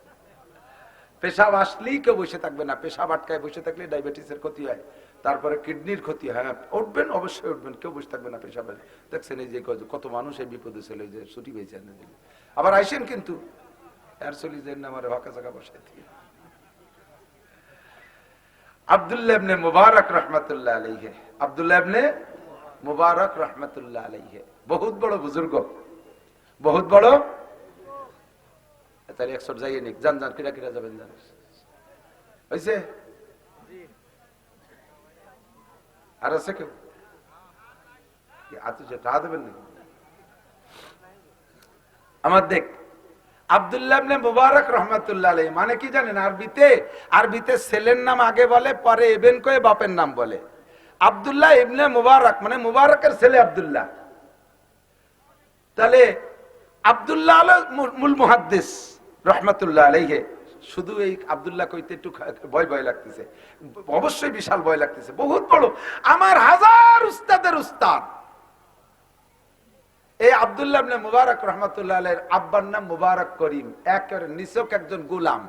পেশাব আসলেই কেউ বসে থাকবে না। পেশাব আটকায় বসে থাকলে ডায়াবেটিসের ক্ষতি হয়, তারপরে কিডনির ক্ষতি হয়। উঠবেন, অবশ্যই উঠবেন, কেউ বসে থাকবে না পেশাবে। দেখছেন এই যে কত মানুষ এই বিপদে ছিল, যে ছুটি পেয়েছেন। আবার আইসেন কিন্তু আর চলি যান না, আমার ভাকা জায়গা বসাই থেকে। আব্দুল্লাহ ইবনে মুবারক রাহমাতুল্লাহ আলাইহি, আব্দুল্লাহ ইবনে মুবারক রাহমাতুল্লাহ আলাইহি বহুত বড় বুজুর্গ, বহুত বড়। তাহলে একশো যাইয়ে নিক, জান জান কিরা কিরা যাবেন, জান হয়েছে? আর আছে কেউ? টা দেবেন নাকি? আমার দেখ, আব্দুল্লাহ ইবনে মুবারক রাহমাতুল্লাহ আলাইহি মানে কি জানেন? আরবিতে ছেলের নাম আগে বলে, পরে ইবন কয়ে বাপের নাম বলে। আব্দুল্লাহ ইবনে মুবারক মানে মুবারকের ছেলে আব্দুল্লাহ। তাহলে আব্দুল্লাহ হলো মূল মুহাদ্দিস রাহমাতুল্লাহ আলাইহি। শুধু এই আব্দুল্লাহ কইতে একটু ভয় ভয় লাগতেছে, অবশ্যই বিশাল ভয় লাগতেছে, বহুত বড়, আমার হাজার উস্তাদের উস্তাদ। এই আব্দুল্লাহ ইবনে মুবারক রাহমাতুল্লাহ আলাইহির আব্বার নাম মুবারক করিম, একেবারে নিছক একজন গোলাম।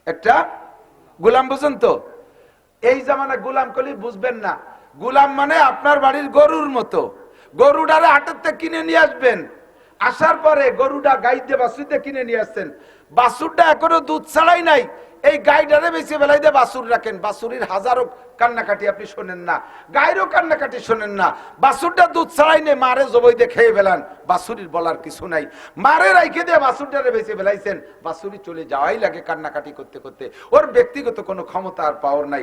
একটা গোলাম, বুঝেন তো? এই জামানা গোলাম কলি বুঝবেন না। গোলাম মানে আপনার বাড়ির গরুর মতো। গরুটারে হাটের থেকে কিনে নিয়ে আসবেন, আসার পরে গরুটা গাইতে বাছুরতে কিনে নিয়ে আসছেন, বাছুরটা এখনো দুধ ছাড়াই নাই, এই গাইটারে বেশি বেলায় দিয়ে বাছুর রাখেন। বাছুরির হাজারো কান্নাকাটি আপনি শোনেন না, গায়েরও কান্নাকাটি শোনেন না। বাছুরটা দুধ ছাড়াই নেই, মারে জবই দিয়ে খেয়ে ফেলান, বাছুরির বলার কিছু নাই। মারে রাইখে দিয়ে বাছুরটারে বেশি বেলাইছেন, বাছুরি চলে যাওয়াই লাগে কান্নাকাটি করতে করতে। ওর ব্যক্তিগত কোনো ক্ষমতা আর পাওয়ার নাই।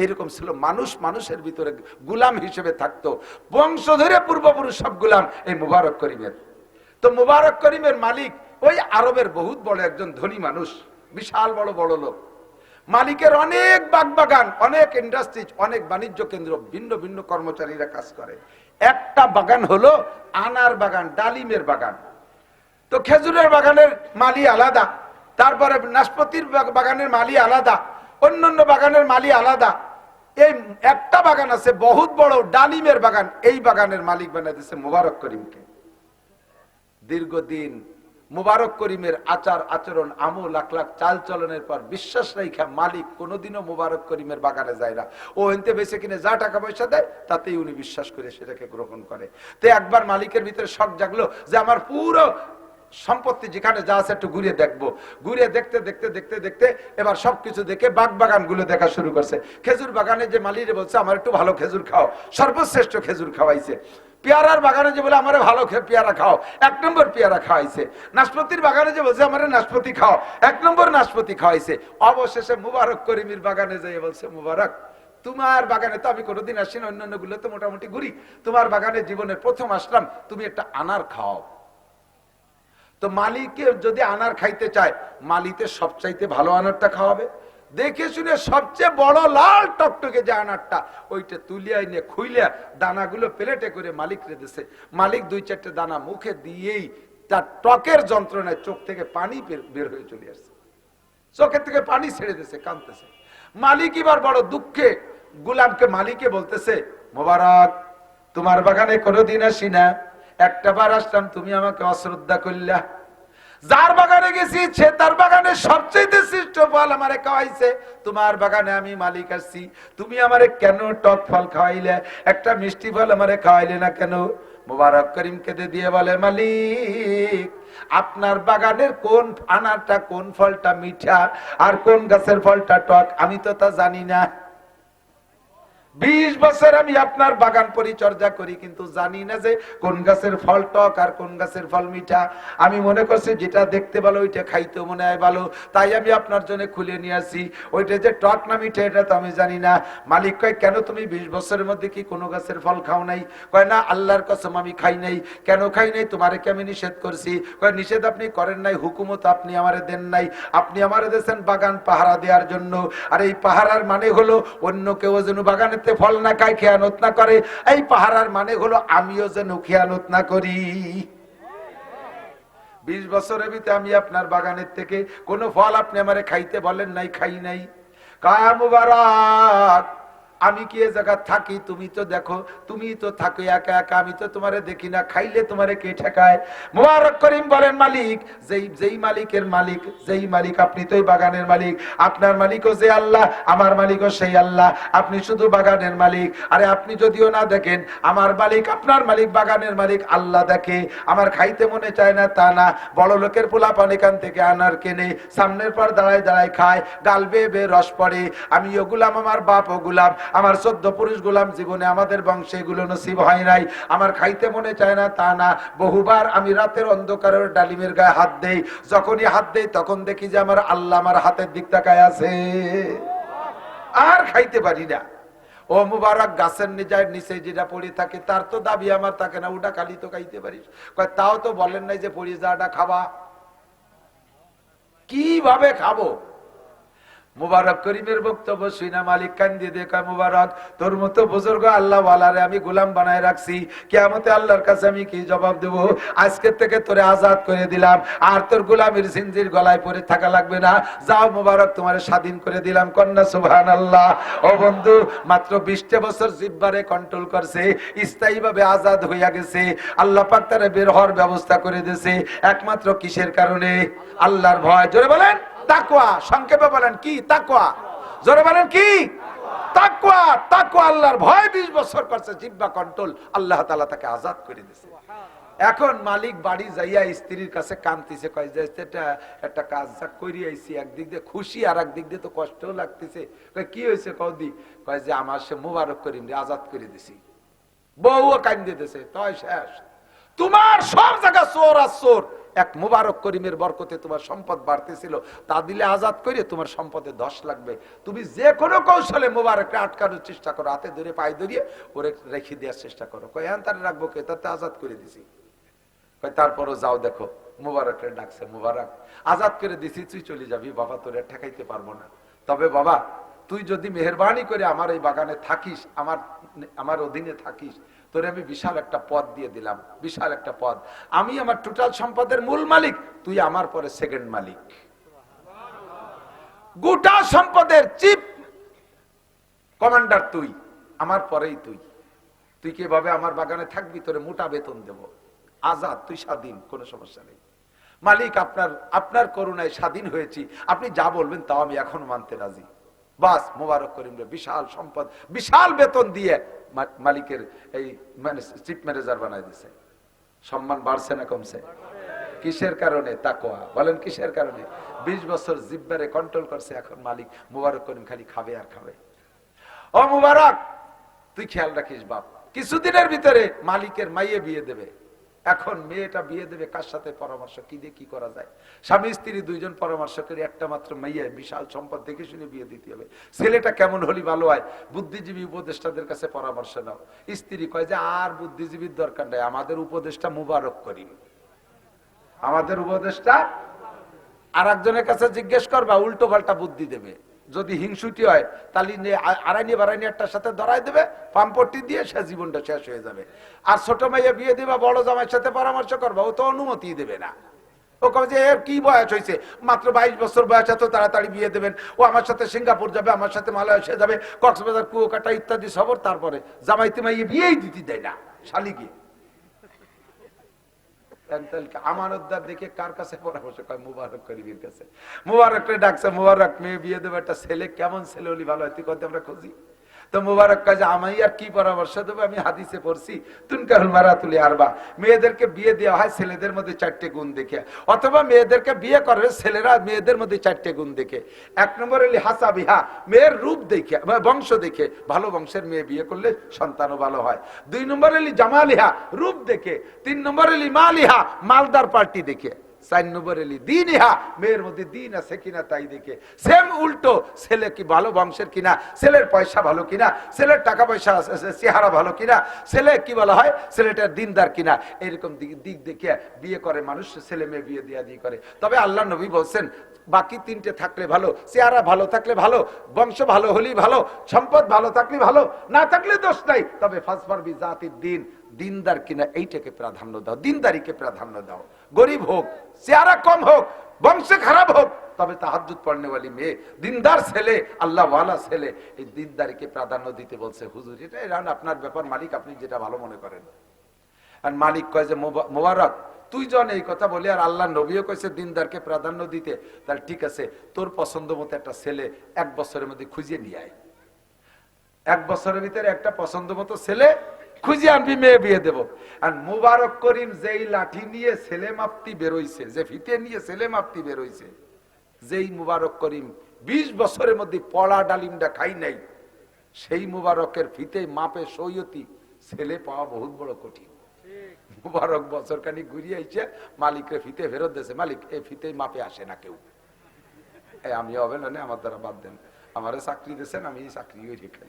এরকম ছিল মানুষ, মানুষের ভিতরে গুলাম হিসেবে থাকতো। বংশ ধরে পূর্বপুরুষ সব গুলাম এই মুবারক করিমের। তো মুবারক করিমের মালিক ওই আরবের বহুত বড় একজন ধনী মানুষ, বিশাল বড় বড় লোক। মালিকের অনেক বাগবাগান, অনেক ইন্ডাস্ট্রিজ, অনেক বাণিজ্য কেন্দ্র, ভিন্ন ভিন্ন কর্মচারীরা কাজ করে। একটা বাগান হলো আনার বাগান, ডালিমের বাগান। তো খেজুরের বাগানের মালি আলাদা, তারপরে নাশপাতির বাগানের মালি আলাদা, অন্যান্য বাগানের মালি আলাদা। এই একটা বাগান আছে বহুত বড় ডালিমের বাগান, এই বাগানের মালিক বানিয়ে দিয়েছে মুবারক করিমকে। দীর্ঘদিন মুবারক করিমের আচার আচরণ, আমল, লাখ লাখ চাল চলনের পর বিশ্বাস রাখা মালিক কোনোদিনও মুবারক করিমের বাগানে যায় না। ও এনতে বেশি কিনে যা টাকা পয়সা দেয় তাতেই উনি বিশ্বাস করে সেটাকে গ্রহণ করে। তো একবার মালিকের ভিতরে শখ জাগলো যে আমার পুরো সম্পত্তি যেখানে যা আছে একটু ঘুরে দেখবো। ঘুরে দেখতে দেখতে দেখতে দেখতে এবার সবকিছু দেখে বাগান গুলো দেখা শুরু করছে। খেজুর বাগানে যে মালিরে বলছে আমার একটু ভালো খেজুর খাও, সর্বশ্রেষ্ঠ খেজুর খাওয়াইছে। পেয়ারার বাগানে যে বলে আমার ভালো পেয়ারা খাও, 1 নম্বর পেয়ারা খাওয়াইছে। নাশপাতির বাগানে যে বলছে আমার নাশপাতি খাও, 1 নম্বর নাশপাতি খাওয়াইছে। অবশেষে মুবারক করিমের বাগানে যেয়ে বলছে, মুবারক তোমার বাগানে তো আমি কোনোদিন আসি না, অন্যান্য গুলো তো মোটামুটি ঘুরি, তোমার বাগানে জীবনের প্রথম আসলাম, তুমি একটা আনার খাও। তো মালিকে যদি আনার খাইতে চায়, মালিতে সবচাইতে ভালো আনারটা খাওয়াবে। দেখে শুনে সবচেয়ে বড় লাল টকটকে যে আনারটা, ওইটা তুলিয়া নিয়ে খুইলিয়া দানাগুলো প্লেটে করে মালিক রেখেছে। মালিক 2-4টে দানা মুখে দিয়েই তার টকের যন্ত্রণায় চোখ থেকে পানি বের হয়ে চলে আসছে, চোখের থেকে পানি ছেড়ে দিয়েছে, কাঁদতেছে। মালিক এবার বড় দুঃখে গোলামকে মালিকে বলতেছে, মোবারক তোমার বাগানে কোনোদিন আসি না, একটা বার আসলাম, তুমি আমাকে অশ্রদ্ধা করলা। যার বাগানে গেছি সে তার বাগানে সবচেয়ে শ্রেষ্ঠ ফল আমারে খাওয়াইছে, তোমার বাগানে আমি মালিক আসছি, তুমি আমারে কেন টক ফল খাওয়াইলে, একটা মিষ্টি ফল আমারে খাওয়াইলে না কেন? মুবারক করিম কেঁদে দিয়ে বলে, মালিক আপনার বাগানের কোন আনারটা, কোন ফলটা মিঠা আর কোন গাছের ফলটা টক আমি তো তা জানি না। 20 বছর আমি আপনার বাগান পরিচর্যা করি, কিন্তু জানি না যে কোন গাছের ফল টক আর কোন গাছের ফল মিঠা। আমি মনে করছি যেটা দেখতে ভালো ওইটা খাইতে মনে হয় ভালো, তাই আমি আপনার জন্য খুলে নিয়ে আসি। ওইটা যে টক না মিঠা এটা তো আমি জানি না। মালিক কয়, কেন তুমি 20 বছরের মধ্যে কি কোনো গাছের ফল খাও নাই? কয়, না, আল্লাহর কসম আমি খাই নাই। কেন খাই নাই? তোমারে কি আমি নিষেধ করছি? কয়, নিষেধ আপনি করেন নাই, হুকুমত আপনি আমারে দেন নাই। আপনি আমারে দিয়েছেন বাগান পাহারা দেওয়ার জন্য। আর এই পাহারার মানে হলো অন্য কেউ যেন বাগানে ফল না খায়, খেয়ানত না করে। এই পাহারার মানে হলো আমিও যেন খেয়ানত না করি। 20 বছরের ভিতরে আমি আপনার বাগানের থেকে কোনো ফল আপনি আমারে খাইতে বলেন নাই, খাই নাই। কায়া মুবারক, আমি কি এ জায়গা থাকি? তুমি তো দেখো, তুমি তো থাকো একা একা, আমি তো তোমারে দেখি না, খাইলে তোমারে কে ঠেকায়? মুবারক করিম বলেন, মালিক যেই মালিকের মালিক, যেই মালিক, আপনি তো এই বাগানের মালিক। আপনার মালিকও যে আল্লাহ, আমার মালিকও সেই আল্লাহ। আপনি শুধু বাগানের মালিক। আরে আপনি যদিও না দেখেন, আমার মালিক, আপনার মালিক, বাগানের মালিক আল্লাহ দেখে। আমার খাইতে মনে চায় না তা না, বড় লোকের পোলাপান এখান থেকে আনার কেনে, সামনের পর দাঁড়ায় দাঁড়ায় খায়, গাল বেয়ে বেয়ে রস পড়ে। আমিও গুলাম, আমার বাপও গুলাম, আমার 14 পুরুষ গোলাম, জীবনে আমাদের বংশে এগুলো নসিব হয় নাই। আমার খাইতে মনে চায় না তা না, বহুবার আমি রাতের অন্ধকারের ডালিমের গায়ে হাত দেই। যখনই হাত দেই তখন দেখি যে আমার আল্লাহ আমার হাতের দিক তাকায় আছে, আর খাইতে পারি না। ও মুবারক, গাছের নিচে যেটা পড়ে থাকে তার তো দাবি আমার থাকে না, ওটা খালি তো খাইতে পারিস। কয়, তাও তো বলেন নাই যে পড়ে যাওয়াটা খাবা। কিভাবে খাবো? মুবারক করিমের বক্তব্য শুনা মালিক কান্দে দেখা, মুবারক, তোর মতো বুজুর্গ আল্লাহ ওয়ালারে আমি গোলাম বানায় রাখছি, কিয়ামতে আল্লাহর কাছে আমি কি জবাব দেব? আজকে থেকে তোরে আজাদ করে দিলাম, আর তোর গোলামের জিনজির গলায় পড়ে থাকা লাগবে না। যাও মুবারক, তোমারে স্বাধীন করে দিলাম। কন্যা সুবহানাল্লাহ। ও বন্ধু, মাত্র 20 বছর জিহ্বারে কন্ট্রোল করছে, স্থায়ীভাবে আজাদ হইয়া গেছে। আল্লাহ পাক তারে বের হওয়ার ব্যবস্থা করে দিয়েছে, একমাত্র কিসের কারণে? আল্লাহর ভয়। জোরে বলেন তাকওয়া। সংক্ষেপে বলেন কি তাকওয়া? জোরে বলেন কি তাকওয়া? তাকওয়া, আল্লাহর ভয় 20 বছর করছে, জিহ্বা কন্ট্রোল, আল্লাহ তাআলা তাকে আজাদ করে দিয়েছে। এখন মালিক বাড়ি যাইয়া স্ত্রীর কাছে কাঁদতেছে, কয় যে একটা কাজ যা করি আইছি, একদিক দিয়ে খুশি আর একদিক দিয়ে তো কষ্টও লাগতেছে। কয়, কি হয়েছে কদি? কয় যে আমার সে মুবারক করিম রে আজাদ করে দিছি। বউও কাঁদতে দিতেছে, তাই শেষ। তোমার সব জায়গা চোর আর চোর, এক মুবারক করিমের বরকতে তোমার সম্পদ বাড়তেছিল, তা দিলে আজাদ করে তোমার সম্পদে 10 লাগবে। তুমি যে কোনো কৌশলে মুবারককে আটকানোর চেষ্টা করো, হাতে ধরে পায়ে ধরিয়ে ওরে রেখে দেওয়ার চেষ্টা করো। কয়, তারে রাখবো কে? তাতে আজাদ করে দিছি। কয়, তারপরও যাও দেখো, মুবারককে ডাকছে, মুবারক, আজাদ করে দিছি, তুই চলে যাবি বাবা, তোরে ঠেকাইতে পারবো না। তবে বাবা, তুই যদি মেহেরবানি করে আমার এই বাগানে থাকিস, আমার অধীনে থাকিস, তোরে আমি বিশাল একটা পদ দিয়ে দিলাম, বিশাল একটা পদ। আমি আমার টোটাল সম্পদের মূল মালিক, তুই আমার পরে সেকেন্ড মালিক। গোটা সম্পদের চিফ কমান্ডার তুই, আমার পরেই তুই। তুই কিভাবে আমার বাগানে থাকবি, তোরে মোটা বেতন দেব, আজাদ, তুই স্বাধীন, কোনো সমস্যা নেই। মালিক, আপনার করুণায় স্বাধীন হয়েছি, আপনি যা বলবেন তাও আমি এখন মানতে রাজি। বাস, মুবারক করিম রে বিশাল সম্পদ, বিশাল বেতন দিয়ে মালিকের এই চিফ ম্যানেজার বানাই দিছে। সম্মান বাড়ছে না কমছে? কিসের কারণে? তাকওয়া। বলেন কিসের কারণে? 20 বছর জিহ্বারে কন্ট্রোল করছে, এখন মালিক মুবারক করিম খালি খাবে আর খাবে। ও মুবারক, তুই খেয়াল রাখিস বাপ, কিছুদিনের ভিতরে মালিকের মাইয়ে বিয়ে দেবে। এখন মেয়েটা বিয়ে দেবে কার সাথে? পরামর্শ কি দিয়ে কি করা যায়। স্বামী স্ত্রী দুইজন পরামর্শ করে একটা মাত্র মেয়ে, বিশাল সম্পদ দেখে শুনে বিয়ে দিতে হবে। ছেলেটা কেমন হলি ভালো হয়? বুদ্ধিজীবী উপদেষ্টাদের কাছে পরামর্শ নাও। স্ত্রী কয় যে আর বুদ্ধিজীবীর দরকার নাই, আমাদের উপদেষ্টা মুবারক করিম, আমাদের উপদেষ্টা। আর একজনের কাছে জিজ্ঞেস করবা, উল্টো পাল্টা বুদ্ধি দেবে। যদি হিংসুটি হয় তাহলে আড়াইনি বাড়াইনি একটার সাথে ধরাই দেবে, পাম্পটি দিয়ে সে জীবনটা শেষ হয়ে যাবে। আর ছোট মেয়ে বিয়ে দিবা, বড় জামাইয়ের সাথে পরামর্শ করবা, ও তো অনুমতি দেবে না। ও কবে যে এর কি বয়স হয়েছে, মাত্র 22 বছর বয়স, এত তাড়াতাড়ি বিয়ে দেবেন? ও আমার সাথে সিঙ্গাপুর যাবে, আমার সাথে মালয়েশিয়া যাবে, কক্সবাজার, কুয়াকাটা ইত্যাদি সবর, তারপরে জামাইতে মাইয়ে বিয়েই দিতে দেয় না শালিকে। আমানতদার দেখে কার কাছে পরামর্শ কয়? মুবারক করিমের কাছে। মুবারক ডাকছে, মুবারক, মেয়ে বিয়ে দেবে, একটা ছেলে, কেমন ছেলে হলি ভালো হয় তুই কত আমরা খুঁজি। তো মুবারক কাজে আমি আর কি পরামর্শ দেবো, আমি হাদিসে পড়ছি তুনকাহুল মারাতুলি আরবা, মেয়েদেরকে বিয়ে দেওয়া হয় ছেলেদের মধ্যে 4টে গুণ দেখে, অথবা মেয়েদেরকে বিয়ে করে ছেলেরা মেয়েদের মধ্যে 4টে গুণ দেখে। 1 নম্বর হলি হাসাবিহা, মেয়ের রূপ দেখে, বংশ দেখে, ভালো বংশের মেয়ে বিয়ে করলে সন্তানও ভালো হয়। 2 নম্বর হলি জামালিহা, রূপ দেখে। 3 নম্বর হলি মালিহা, মালদার পার্টি দেখে। 4 নম্বর এলি দিনহা, মেয়ের মধ্যে দিন আছে কিনা তাই দেখে। সেম উল্টো, ছেলে কি ভালো বংশের কিনা, ছেলের পয়সা ভালো কিনা, ছেলের টাকা পয়সা চেহারা ভালো কিনা, ছেলে কি বলা হয় ছেলেটার দিনদার কিনা, এরকম দিক দেখে বিয়ে করে মানুষ, ছেলে মেয়ে বিয়ে দিয়া দিয়ে করে। তবে আল্লাহ নবী বলছেন বাকি 3টে থাকলে ভালো, চেহারা ভালো থাকলে ভালো, বংশ ভালো হলেই ভালো, সম্পদ ভালো থাকলে ভালো, না থাকলে দোষ নাই। তবে ফাসফার বি জাতির দিন, দিনদার কিনা এইটাকে প্রাধান্য দাও, দিনদারিকে প্রাধান্য দাও। গরিব হোক, চেহারা কম হোক, বংশ খারাপ হোক, তবে তাহাজ্জুদ পড়নেওয়ালি মেয়ে, দিনদার ছেলে, আল্লাহওয়ালা ছেলে, এই দিনদারিকে প্রাধান্য দিতে বলছে হুজুর। এটা আপনার ব্যাপার মালিক, আপনি যেটা ভালো মনে করেন। আর মালিক কয় যে মোবারক তুই জন এই কথা বলি, আর আল্লাহ নবীও কইছে দিনদারকে প্রাধান্য দিতে, তাহলে ঠিক আছে, তোর পছন্দ মতো একটা ছেলে 1 বছরের মধ্যে খুঁজে নিয়ে আয়। 1 বছরের ভিতরে একটা পছন্দ মতো ছেলে খুঁজে আনবি, মেয়ে বিয়ে দেব। আর মুবারক করিম যেই লাঠি নিয়ে ছেলে মাপতি বেরোইছে, যে ফিতে নিয়ে ছেলে মাপতি বেরোইছে, যেই মুবারক করিম 20 বছরের মধ্যে পড়া ডালিমটা খাই নাই, সেই মুবারকের ফিতে মাপে সৈয়তি ছেলে পাওয়া বহুত বড় কঠিন। মুবারক বছর খানি ঘুরিয়ে আইছে, মালিকরে ফিতে ফেরত দিয়েছে, মালিক এই ফিতে মাপে আসে না কেউ। আমি হবে না, আমার দ্বারা বাদ দেন, আমারে চাকরি দিয়েছেন, আমি চাকরি রেখে।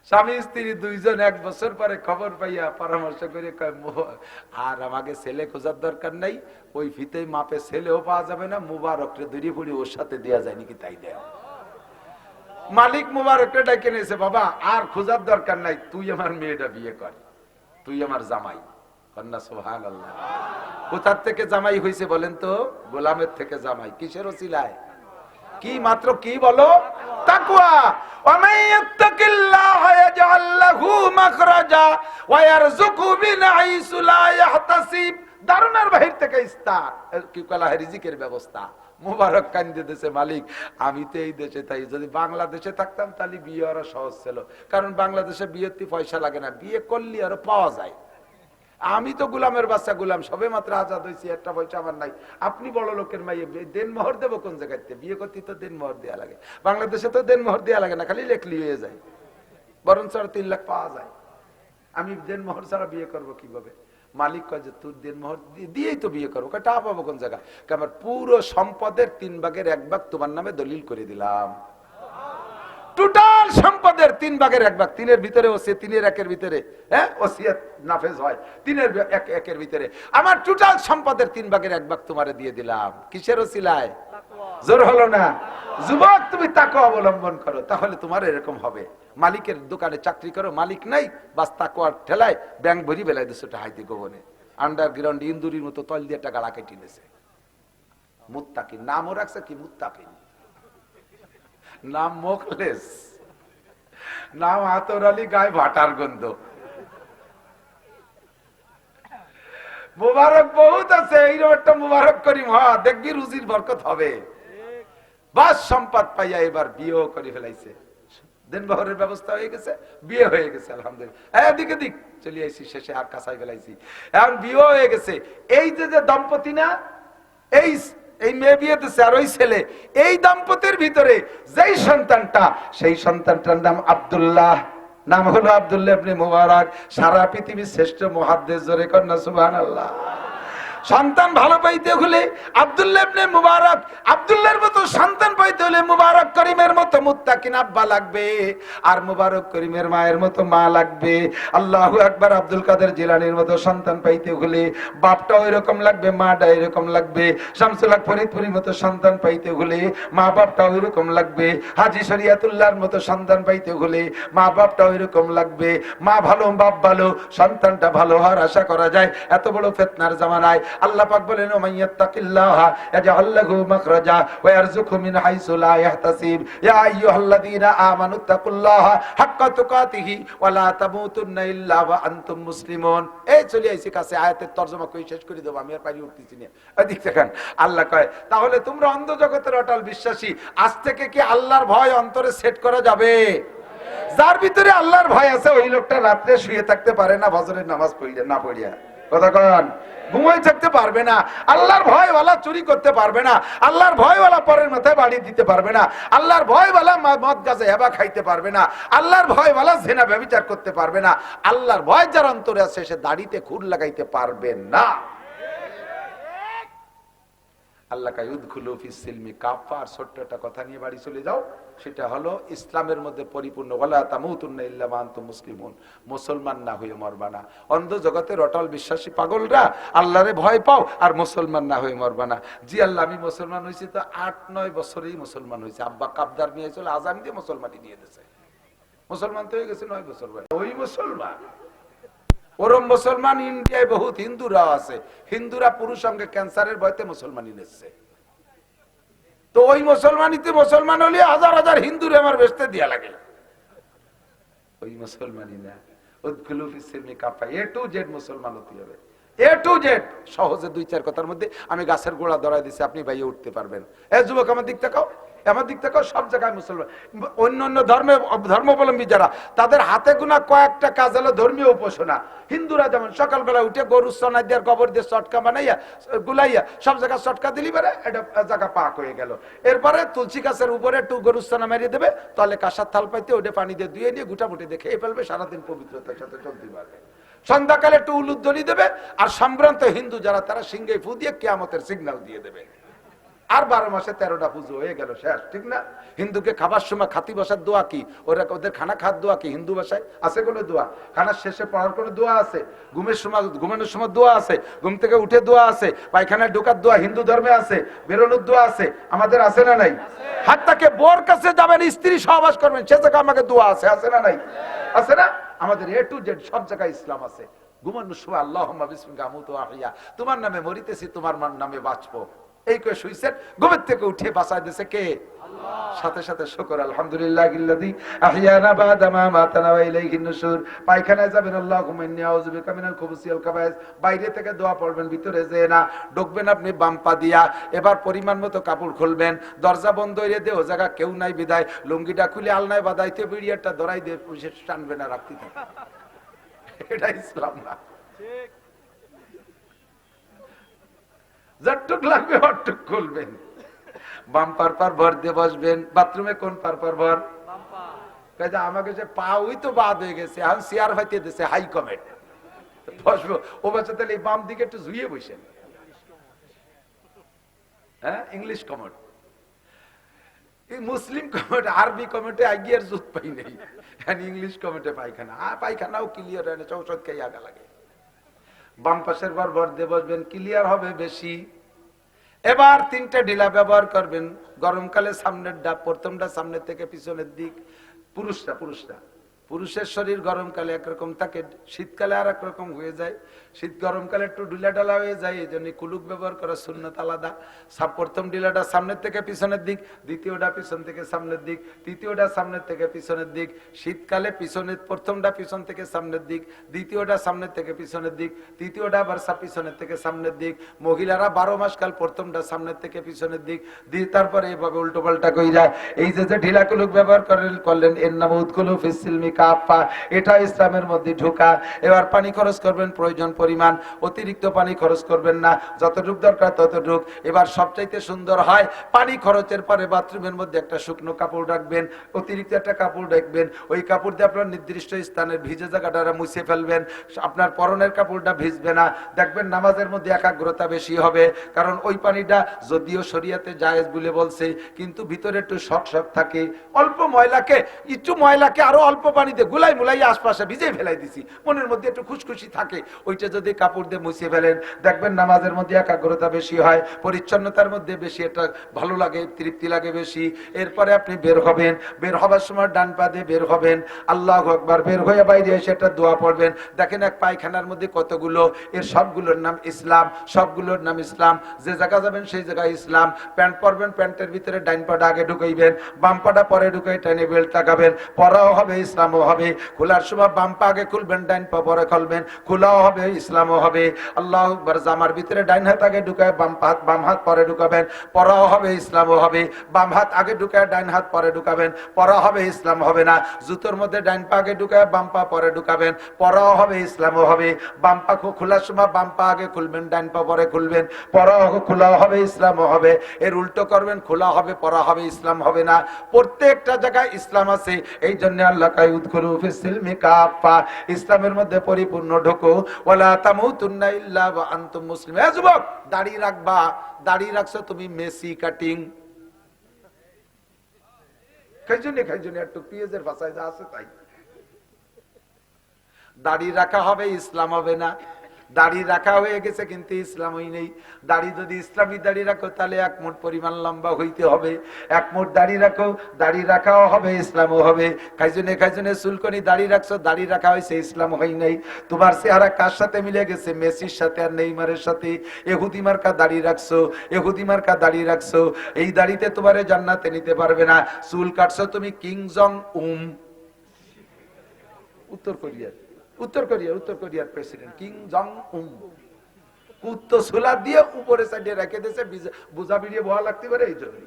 স্বামী স্ত্রী 2 জন 1 বছর পরে খবর পাইয়া পরামর্শ করে কয় আর আমাকে ছেলে খোঁজার দরকার নাই, ওই ফিতে মাপে ছেলেও পাওয়া যাবে না, মুবারকরে দড়ি ফুড়ি ওর সাথে দেয়া যায় নাকি তাই দেয়। মালিক মুবারকরে ডেকে নিয়েছে, বাবা আর খোঁজার দরকার নাই, তুই আমার মেয়েটা বিয়ে কর, তুই আমার জামাই। কন্যা সুবহানাল্লাহ। কোথার থেকে জামাই হয়েছে বলেন তো? গোলামের থেকে জামাই। কিসের ওসিলায়? কি মাত্র কি বলো? তাকওয়া। ওয়ামান ইয়াত্তাকিল্লাহ ইয়াজআল লাহু মাখরাজা ওয়া ইয়ারযুকহু মিন হাইসু লা ইয়াহতাসিব। দারুণের বাহির থেকে ইস্তার, কি কলা রিজিকের ব্যবস্থা। মুবারক কান্দে দেশে, মালিক আমি তো এই দেশে, তাই যদি বাংলাদেশে থাকতাম তাহলে বিয়ে আরো সহজ ছিল, কারণ বাংলাদেশে বিয়েতে পয়সা লাগে না, বিয়ে করলে আরো পাওয়া যায়। আমি তো গোলামের বাচ্চা, গোলাম সবে মাত্র আজাদ হয়েছি, একটা পয়সা আমার নাই। আপনি বড় লোকের মাইয়ে, দেনমোহর দেবো কোন জায়গাতে? বিয়ে করতে তো দেনমোহর দেওয়া লাগে, বাংলাদেশে তো দেনমোহর দেওয়া লাগে না, খালি লেখলি হয়ে যায়, বরঞ্চ 3 লাখ পাওয়া যায়। আমি দেনমোহর ছাড়া বিয়ে করবো কিভাবে? মালিক কয় যে তুই দেনমোহর দিয়েই তো বিয়ে করবো। টাকা পাবো কোন জায়গা? আমার পুরো সম্পদের 3 ভাগের 1 ভাগ তোমার নামে দলিল করে দিলাম। টোটাল সম্পদের 3 ভাগের 1 ভাগ, 3-এর ভিতরে ওসিয়ত, 3-এর 1-এর ভিতরে ওসিয়ত নাফেজ হয়, 3-এর 1-1-এর ভিতরে আমার টোটাল সম্পদের 3 ভাগের 1 ভাগ তোমারে দিয়ে দিলাম। কিসের ওসিলায়? জোর হলো না? যুবক তুমি তাকওয়া অবলম্বন করো, তাহলে তোমার এরকম হবে। মালিকের দোকানে চাকরি করো, মালিক নাই, বাস তাকওয়ার ঠেলায় ব্যাংক ভরি বেলায় দিচ্ছে হাইতে গোবনে, আন্ডারগ্রাউন্ড ইন্দুরির মতো তল দিয়ে টাকা লাগাই টিনেছে। মুত্তাকিন নামও রাখছে কি? মুত্তাকিন নাম, মোখলেস নাম, আতর আলী, গায়ে ভাটার গন্ধ। মুবারক বহুত আছে, এইরকম একটা মুবারক করিম দেখবি রুজির বরকত হবে। বাস সম্পদ পাইয়া এবার বিয়েও করে ফেলাইছে, দেনবহরের ব্যবস্থা হয়ে গেছে, বিয়ে হয়ে গেছে আলহামদুলিল্লাহ। এদিকে দিক চলে আইছি, শেষে আর কাছাই ফেলাইছি, এখন বিয়ে হয়ে গেছে। এই যে দম্পতি না, এই মেয়ে বিয়ে দিচ্ছে আর ওই ছেলে, এই দম্পতির ভিতরে যেই সন্তানটা, সেই সন্তানটার নাম আব্দুল্লাহ, নাম হলো আব্দুল্লাহ ইবনে মুবারক। সারা পৃথিবীর শ্রেষ্ঠ মুহাদ্দিস, জোরে কন্যা সুবহানাল্লাহ। সন্তান ভালো পাইতে হলে আব্দুল্লাহ ইবনে মুবারক, আব্দুল্লাহর মতো সন্তান পাইতে হলে মুবারক করিমের মতো মুত্তাকিন আব্বা লাগবে, আর মুবারক করিমের মায়ের মতো মা লাগবে। আল্লাহু আকবার। আব্দুল কাদের জিলানীর মতো সন্তান পাইতে হলে বাপটা ওই রকম লাগবে, মাটা এরকম লাগবে। শামসুল হক ফরিদপুরীর মতো সন্তান পাইতে হলে মা বাপটা ওই রকম লাগবে। হাজী শরিয়াতুল্লাহর মতো সন্তান পাইতে হলে মা বাপটা ওই রকম লাগবে। মা ভালো, বাপ ভালো, সন্তানটা ভালো হওয়ার আশা করা যায়। এত বড় ফিতনার জামানায় আল্লাহ পাক বলেন, ওমাইয়াত্তাকিল্লাহা ইয়াজআল লাহু মাখরাজা ওয়া ইয়ারযুকহু মিন হাইসু লা ইয়াহতাসিব। ইয়া আইয়ুহাল্লাযীনা আমানুত্তাকুল্লাহা হাক্কা তুকাতিহি ওয়া লা তামুতুন্না ইল্লা ওয়া আনতুম মুসলিমুন। এই চলে আইছি কাছে, আয়াতের তরজমা কই শেষ করে দেব, আমি আর পারি উঠতেছি না। এদিক দেখেন, আল্লাহ কয় তাহলে তোমরা অন্ধ জগতের অটল বিশ্বাসী, আজ থেকে কি আল্লাহর ভয় অন্তরে সেট করা যাবে? যার ভিতরে আল্লাহর ভয় আছে ওই লোকটা রাত্রে শুয়ে থাকতে পারে না ফজরের নামাজ পড়িয়া না পড়িয়া, কথা কন, ঘুমাই থাকতে পারবে না, আল্লাহর ভয়ওয়ালা চুরি করতে পারবে না, আল্লাহর ভয়ওয়ালা পরের মাথায় বাড়ি দিতে পারবে না, আল্লাহর ভয়ওয়ালা মদ গাছে হেবা খাইতে পারবে না, আল্লাহর ভয়ওয়ালা জেনা ব্যভিচার করতে পারবে না, আল্লাহর ভয় যার অন্তরে আছে সে দাড়িতে খুর লাগাইতে পারবে না। আল্লাহ কায়ুদখুলু ফিস সিলমি কাফা। আর ছোট্ট একটা কথা নিয়ে বাড়ি চলে যাও, সেটা হলো ইসলামের মধ্যে পরিপূর্ণ, ওয়ালা তামুতুন্না ইল্লা ওয়া আনতুম মুসলিমুন, মুসলমান না হয়ে মরবা না। অন্ধ জগতের অটল বিশ্বাসী পাগলরা আল্লাহরে ভয় পাও আর মুসলমান না হয়ে মরবা না। জি আল্লাহ, আমি মুসলমান হয়েছি তো 8-9 বছরেই মুসলমান হয়েছে, আব্বা কাবদার নিয়ে চলে আজান দিয়ে মুসলমানই দিয়ে দিয়েছে, মুসলমান তো হয়ে গেছে 9 বছর বয়স। ওই মুসলমান, ওরম মুসলমান ইন্ডিয়ায় বহুত হিন্দুরা আছে, হিন্দুরা পুরুষ সঙ্গে ক্যান্সারের ভয়তে মুসলমানই নিচ্ছে। তো ওই মুসলমানিতে মুসলমান হলে হাজার হাজার হিন্দুরে আমার বেচতে দিয়া লাগে, ওই মুসলমানই না। উদখুলু ফিস সিলমি কাফা, এ টু জেড মুসলমান হতে হবে, এ টু জেড। সহজে 2-4 কথার মধ্যে আমি গাছের গোড়া ধরাই দিছি, আপনি ভাইয়ে উঠতে পারবেন। এ যুবক আমার দিক তাকাও, আমার দিক থেকে সব জায়গায় মুসলমান। অন্য অন্য ধর্মাবলম্বী যারা, তাদের হাতে গোনা কয়েকটা কাজ হলো ধর্মীয় উপাসনা। হিন্দুরা যেমন সকালবেলা উঠে গরু সনা দিয়ে গোবর দিয়ে চটকা বানাইয়া গুলাইয়া সব জায়গায় চটকা দিলি পারে, এটা জায়গা পাক হয়ে গেল। এরপরে তুলসী গাছের উপরে একটু গরু সনা মারিয়ে দেবে, তাহলে কাঁসার থাল পাইতে ওটা পানি দিয়ে ধুয়ে নিয়ে গুটামুটি দেখে খেয়ে ফেলবে, সারাদিন পবিত্রতার সাথে চলতে পারবে। সন্ধ্যাকালে একটু উলুধ্বনি দেবে, আর সম্ভ্রান্ত হিন্দু যারা তারা সিংহে ফু দিয়ে কিয়ামতের সিগন্যাল দিয়ে দেবে। আর 12 মাসে 13টা পুজো হয়ে গেল, শেষ, ঠিক না? হিন্দুকে খাবার সময় খাতি বসার দোয়া কি? ওরা ওদের খানা খাওয়ার দোয়া কি? হিন্দু ভাষায় আছে কোনো দোয়া? খানার শেষে পড়ার কোনো দোয়া আছে? ঘুমানোর সময় দোয়া আছে, ঘুম থেকে উঠে দোয়া আছে, পায়খানায় ঢোকার দোয়া হিন্দু ধর্মে আছে, বেরোনোর দোয়া আছে, আমাদের আছে না নাই? হাতটাকে বোর কাছে যাবেন, স্ত্রী সহবাস করবেন, সে জায়গায় আমাকে দোয়া আছে, আছে না নাই? আছে না? আমাদের এ টু জেড সব জায়গায় ইসলাম আছে। ঘুমানোর সময় আল্লাহুম্মা বিসমিকা আমুতু ওয়া আহইয়া, তোমার নামে মরিতেছি, তোমার নামে বাঁচবো, এই করে শুইছেন, ঘুমের থেকে উঠে বাঁচায় দিয়েছে কে? আল্লাহ। সাথে সাথে শুকর আলহামদুলিল্লাহিল্লাযী আহইয়ানা বা'দা মা মাতানা ওয়া ইলাইহিন নুশুর। পায়খানায় যাবেন, আল্লাহুম্মা ইন্নী আউযু বিকা মিনাল খুবুসি ওয়াল খাবায়েস, বাইরে থেকে দোয়া পড়বেন, ভিতরে যেয়ে না। ঢুকবেন আপনি বাম পা দিয়া, এবার পরিমাণ মতো কাপড় খুলবেন, দরজা বন্ধ হইরে দে, ও জায়গা কেউ নাই বিদায় লুঙ্গিটা খুলে আলনায় বাঁধাইতে বিড়িয়ারটা ধরাই দিয়ে পুলিশে টানবে না, রাখতে থাকে। এটা ইসলাম না। ঠিক, যতটুক লাগবে অতটুক খুলবেন, বাম পার পার ভর দিয়ে বসবেন। বাথরুমে কোন পার পার ভর? আমাকে যে পা ওই তো বাদ হয়ে গেছে, আমি চেয়ার হইতে দিয়েছে হাই কমেন্ট বসবো, ও বাচ্চা তাহলে বাম দিকে একটু ঝুইয়ে বসেন। হ্যাঁ, ইংলিশ কমেন্ট, মুসলিম কমেন্ট, আরবি কমেন্টে আগিয়ার জুত পাই নেই, ইংলিশ কমেন্টে পায়খানা, পায়খানাও ক্লিয়ার হয় না, ঔষধ খাই আগা লাগে। বাম পাশের বার ভর দিয়ে বসবেন, ক্লিয়ার হবে বেশি। এবার 3টে ঢিলা ব্যবহার করবেন। গরমকালে সামনের ডা, প্রথমটা সামনের থেকে পিছনের দিক। পুরুষের শরীর গরমকালে একরকম থাকে, শীতকালে আর একরকম হয়ে যায়। শীত গরমকালে একটু ঢিলা ঢালা হয়ে যায়, এই জন্য কুলুক ব্যবহার করা সুন্নত আলাদা। প্রথম ঢিলাটা সামনের থেকে পিছনের দিক, দ্বিতীয়টা পিছন থেকে সামনের দিক, তৃতীয়টা সামনের থেকে পিছনের দিক। শীতকালে পিছনের, প্রথমটা পিছন থেকে সামনের দিক, দ্বিতীয়টা সামনের থেকে পিছনের দিক, তৃতীয়টা আবার পিছনের থেকে সামনের দিক। মহিলারা 12 মাস কাল প্রথমটা সামনের থেকে পিছনের দিক দিয়ে, তারপরে এইভাবে উল্টো পাল্টা করে যায়। এই যে ঢিলা কুলুক ব্যবহার করলেন, এর নাম উদখুলু ফিস সিলমি কাফা, এটা ইসলামের মধ্যে ঢোকা। এবার পানি খরচ করবেন প্রয়োজন পরিমাণ, অতিরিক্ত পানি খরচ করবেন না, যতটুক দরকার ততটুক। এবার সবচাইতে সুন্দর হয় পানি খরচের পরে বাথরুমের মধ্যে একটা শুকনো কাপড় রাখবেন, অতিরিক্ত একটা কাপড় রাখবেন। ওই কাপড় দিয়ে আপনার নির্দিষ্ট স্থানের ভিজে জায়গাটা মুছে ফেলবেন, আপনার পরনের কাপড়টা ভিজবে না। দেখবেন নামাজের মধ্যে একাগ্রতা বেশি হবে, কারণ ওই পানিটা যদিও শরিয়াতে জায়েজ বলে বলছে, কিন্তু ভিতরে একটু শক শক থাকে। অল্প ময়লাকে, একটু ময়লাকে আরো অল্প পানিতে গুলাই মুলাই আশপাশে ভিজে ফেলাই দিছি, মনের মধ্যে একটু খুশখুশি থাকে, ওইটা যদি কাপড় দিয়ে মুছে ফেলেন, দেখবেন নামাজের মধ্যে একাগ্রতা বেশি হয়, পরিচ্ছন্নতার মধ্যে বেশি এটা ভালো লাগে, তৃপ্তি লাগে বেশি। এরপরে আপনি বের হবেন, বের হবার সময় ডান পা দিয়ে বের হবেন, আল্লাহু আকবার, বের হয়ে বাইরে এসে একটা দোয়া পড়বেন। দেখেন এক পায়খানার মধ্যে কতগুলো, এর সবগুলোর নাম ইসলাম, সবগুলোর নাম ইসলাম। যে জায়গা যাবেন সেই জায়গায় ইসলাম। প্যান্ট পরবেন, প্যান্টের ভিতরে ডাইন পাটা আগে ঢুকাইবেন, বাম পাটা পরে ঢুকাই টেনে বেল্ট লাগাবেন, পরাও হবে ইসলাম ইসলামও হবে। খোলার সময় বাম পা আগে খুলবেন, ডাইন পা পরে খুলবেন, খোলাও হবে, ইসলামও হবে। আল্লাহু আকবার। জামার ভিতরে ডাইন হাত আগে ঢুকায়, বাম হাত পরে ঢুকাবেন, পরাও হবে, ইসলামও হবে। বাম হাত আগে ঢুকায়, ডাইন হাত পরে ঢুকাবেন, পরা হবে, ইসলাম হবে না। জুতোর মধ্যে ডাইন পা আগে ঢুকায়, বাম পা পরে ঢুকাবেন, পরাও হবে, ইসলামও হবে। বাম পা খোলার সময় বাম পা আগে খুলবেন, ডাইন পা পরে খুলবেন, পরাও খোলাও হবে, ইসলামও হবে। এর উল্টো করবেন, খোলা হবে, পরা হবে, ইসলাম হবে না। প্রত্যেকটা জায়গায় ইসলাম আছে। এই জন্য আল্লাহ কয় উদখুলু ফিস সিলমি কাফা, ইসলামের মধ্যে পরিপূর্ণ ঢোকো। ওয়ালা তামুতুন্না ইল্লা ওয়া আনতুম মুসলিম। এ যুবক, দাড়ি রাখবা, দাড়ি রাখছো তুমি মেসি কাটিং। খাইজনে একটু পেঁয়াজের ভাষায় যা আছে তাই। দাড়ি রাখা হবে, ইসলাম হবে না। দাড়ি রাখা হয়ে গেছে কিন্তু ইসলামই নেই। দাড়ি যদি ইসলামী দাড়ি রাখো তাহলে এক মুঠ পরিমাণ লম্বা হইতে হবে। এক মুঠ দাড়ি রাখো, দাড়ি রাখাও হবে, ইসলামও হবে। খাইজনে চুলকনি দাড়ি রাখছো, দাড়ি রাখা হয়েছে, ইসলাম হয় নাই। তোমার চেহারা কার সাথে মিলে গেছে? মেসির সাথে আর নেইমারের সাথে। এহুদি মার্কা দাড়ি রাখছো, এহুদি মার্কা দাড়ি রাখছো, এই দাড়িতে তোমারে জান্নাতে নিতে পারবে না। চুল কাটছো তুমি কিং জং উম, উত্তর কোরিয়ার প্রেসিডেন্ট কিং জং উন। কুত্তো সুলা দিয়ে উপরে সাইডে রেখে দিয়েছে, বুঝা বিড়িয়ে বহা লাগতে পারে এই জন্য।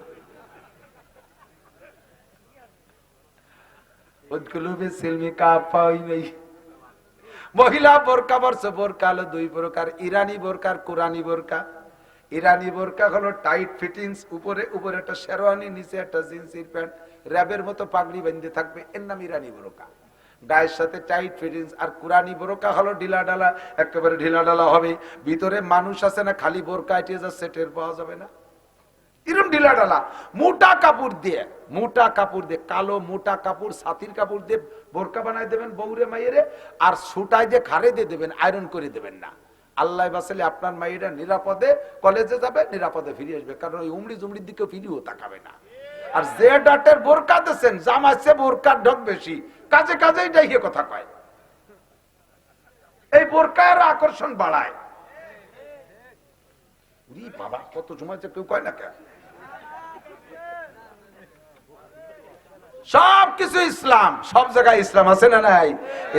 মহিলা বোরকা পরছে, বোরকা হলো দুই প্রকার, ইরানি বোরকা আর কোরআনি বোরকা। ইরানি বোরকা হলো টাইট ফিটিংস, উপরে একটা শেরওয়ানি, নিচে একটা জিন্সের প্যান্ট, র্যাবের মতো পাগড়ি বেঁধে থাকবে, এর নাম ইরানি বোরকা, গায়ের সাথে টাইট ফিটিংস। আর কুরানি বোরকা হলো ঢিলা ডালা, একেবারে ঢিলা ডালা হবে, ভিতরে মানুষ আছে না, খালি বোরকা এটি যাচ্ছে, টের পাওয়া যাবে না, এরকম ঢিলা ডালা। মোটা কাপড় দিয়ে, কালো মোটা কাপড়, ছাতির কাপড় দিয়ে বোরকা বানাই দেবেন বউরে মাইয়েরে, আর সুটাই দিয়ে খারে দিয়ে দেবেন, আয়রন করে দেবেন না। আল্লাহ বাসালে আপনার মাইয়েরা নিরাপদে কলেজে যাবে, নিরাপদে ফিরে আসবে, কারণ ওই উমড়ি জুমড়ির দিকে ফিরিও তাকাবে না। আর যে ডাটের বোরকা দিচ্ছেন, জামাইছে বোরকার ঢক বেশি, কাজে কাজেই ডাইকে কথা কয়, এই বোরকার আকর্ষণ বাড়ায়। বাবা কত সময় কেউ কয় না কেন? সবকিছু ইসলাম, সব জায়গায় ইসলাম আছে না নাই?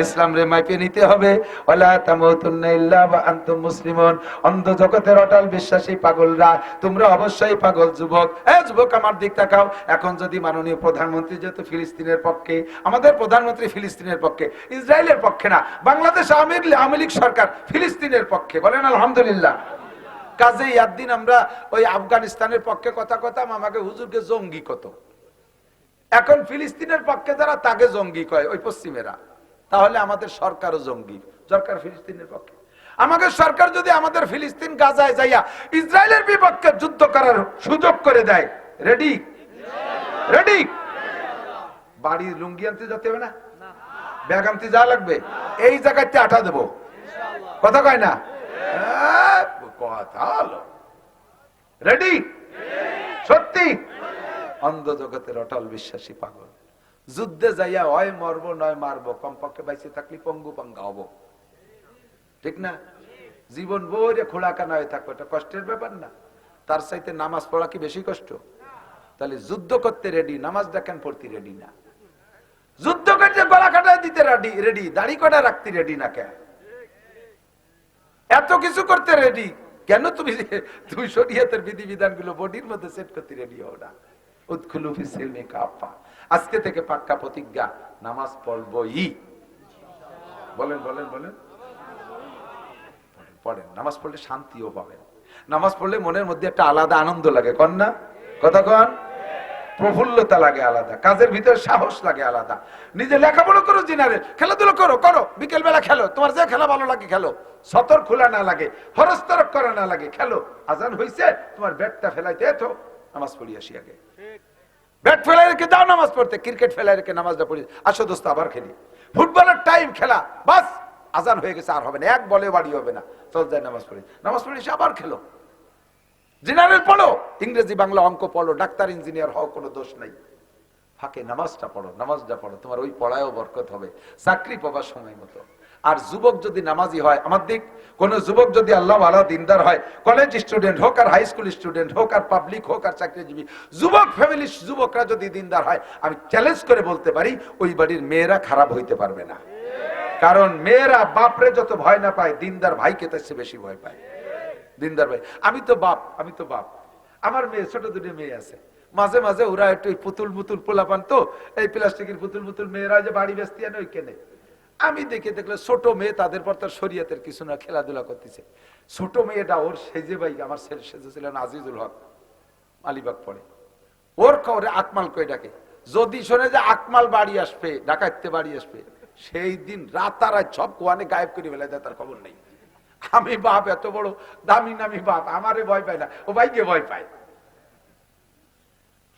ইসলাম রে মাইপে নিতে হবে। ওয়ালা তামুতুন্না ইল্লা ওয়া আনতুম মুসলিমুন। অন্ধ জগতের অটল বিশ্বাসী পাগলরা, তোমরা অবশ্যই পাগল। যুবক, যুবক আমার দিক তাকাও। এখন যদি মাননীয় প্রধানমন্ত্রী যেহেতু ফিলিস্তিনের পক্ষে, আমাদের প্রধানমন্ত্রী ফিলিস্তিনের পক্ষে, ইসরায়েলের পক্ষে না, বাংলাদেশ আওয়ামী লীগ সরকার ফিলিস্তিনের পক্ষে, বলেন আলহামদুলিল্লাহ। কাজে একদিন আমরা ওই আফগানিস্তানের পক্ষে কথা কতাম, আমাকে হুজুরকে জঙ্গি কত। এখন ফিলিস্তিনের পক্ষে যারা তাকে জঙ্গি কয়, ওই পশ্চিমেরা, তাহলে আমাদের সরকারও জঙ্গি। সরকার ফিলিস্তিনের পক্ষে, আমাদের সরকার যদি আমাদের ফিলিস্তিন গাজায় যাইয়া ইসরায়েলের বিপক্ষে যুদ্ধ করার সুযোগ করে দেয়, রেডি? রেডি? বাড়ি লুঙ্গি আনতে যেতে হবে না, ব্যাগ আনতে যাওয়া লাগবে, এই জায়গাতে আঠা দেবো, কথা কয় না? কথা হলো রেডি? সত্যি? অন্ধ জগতের অটল বিশ্বাসী পাগল, যুদ্ধে যাইয়া হয় মরবো নয় মারবো, কমপক্ষে বাইসে থাকলে পঙ্গু পাঙ্গা হবো, ঠিক না? জীবন বইরে খোলাকানা হয়ে থাকবো, এটা কষ্টের ব্যাপার না? তার চাইতে নামাজ পড়া কি বেশি কষ্ট? তাহলে যুদ্ধ করতে রেডি, নামাজটা কেন পড়তে রেডি না? যুদ্ধ করতে গলা কাটায় দিতে রেডি, দাড়ি কাটা রাখতে রেডি না কেন? এত কিছু করতে রেডি কেন? তুমি শরীয়তের বিধিবিধান গুলো বডির মধ্যে সেট করতে রেডি হও না। উদখুলু ফিস সিলমি কাফা। আজকে থেকে পাক্কা প্রতিজ্ঞা, নামাজ পড়বই। বলেন বলেন বলেন, পড়েন। নামাজ পড়লে শান্তিও পাবেন, নামাজ পড়লে মনের মধ্যে একটা আলাদা আনন্দ লাগে, কন না? কথা কন? প্রফুল্লতা লাগে আলাদা, কাজের ভিতরে সাহস লাগে আলাদা। নিজে লেখাপড়া করো, জেনারেল খেলাধুলা করো, বিকেল বেলা খেলো, তোমার যে খেলা ভালো লাগে খেলো, সতর খোলা না লাগে, হরস্তরক করা না লাগে, খেলো। আজান হইছে, তোমার ব্যাটটা ফেলাইতে এতো, নামাজ পড়ি আসি আগে। ব্যাট ফেলাই রেখে দাও নামাজ পড়তে, ক্রিকেট ফেলাই রেখে নামাজটা পড়ি, আসো দোস্ত আবার খেলি। ফুটবলের টাইম খেলা, বাস আজান হয়ে গেছে, আর হবে না, এক বলে বাড়ি হবে না, চল যায় নামাজ পড়ি, নামাজ পড়ি এসে আবার খেলো। জেনারেল পড়ো, ইংরেজি বাংলা অঙ্ক পড়ো, ডাক্তার ইঞ্জিনিয়ার হও, কোনো দোষ নাই। ফাঁকে নামাজটা পড়ো, নামাজটা পড়ো, তোমার ওই পড়ায়ও বরকত হবে, চাকরি পাবার সময় মতো। আর যুবক যদি নামাজি হয়, আমার দিক কোন যুবক যদি আল্লাহ ওয়ালা দিনদার হয়, কলেজ স্টুডেন্ট হোক আর হাই স্কুল স্টুডেন্ট হোক আর পাবলিক হোক আর চাকরিজীবী, যুবক ফ্যামিলির যুবকরা যদি দিনদার হয়, আমি চ্যালেঞ্জ করে বলতে পারি ওই বাড়ির মেয়েরা খারাপ হইতে পারবে না। কারণ মেয়েরা বাপরে যত ভয় না পায়, দিনদার ভাইকে তার চেয়ে বেশি ভয় পায়। দিনদার ভাই, আমি তো বাপ, আমার মেয়ে, ছোট দুটো মেয়ে আছে, মাঝে মাঝে ওরা একটু পুতুল মুতুল পোলাপান, তো এই প্লাস্টিকের পুতুল মুতুল মেয়েরা যে বাড়ি বেস্তি আনে ওই কেনে, আমি দেখলে ছোট মেয়ে, তাদের পর তার শরীয়তের কিছু না, খেলাধুলা করতেছে। ছোট মেয়েটা ওর সেজে ভাই, আমার সেজেছিলেন আজিজুল হক, আলিবাগ পড়ে, ওর খবরে আকমাল কই ডাকে, যদি শোনে যে আকমাল বাড়ি আসবে, ডাকাইতে বাড়ি আসবে, সেই দিন রাতারাত সব কোয়ানে গায়েব করে ফেলে দেয়, তার খবর নেই। আমি বাপ, এত বড় দামি নামি বাপ, আমারে ভয় পায় না, ও ভাইকে ভয় পায়।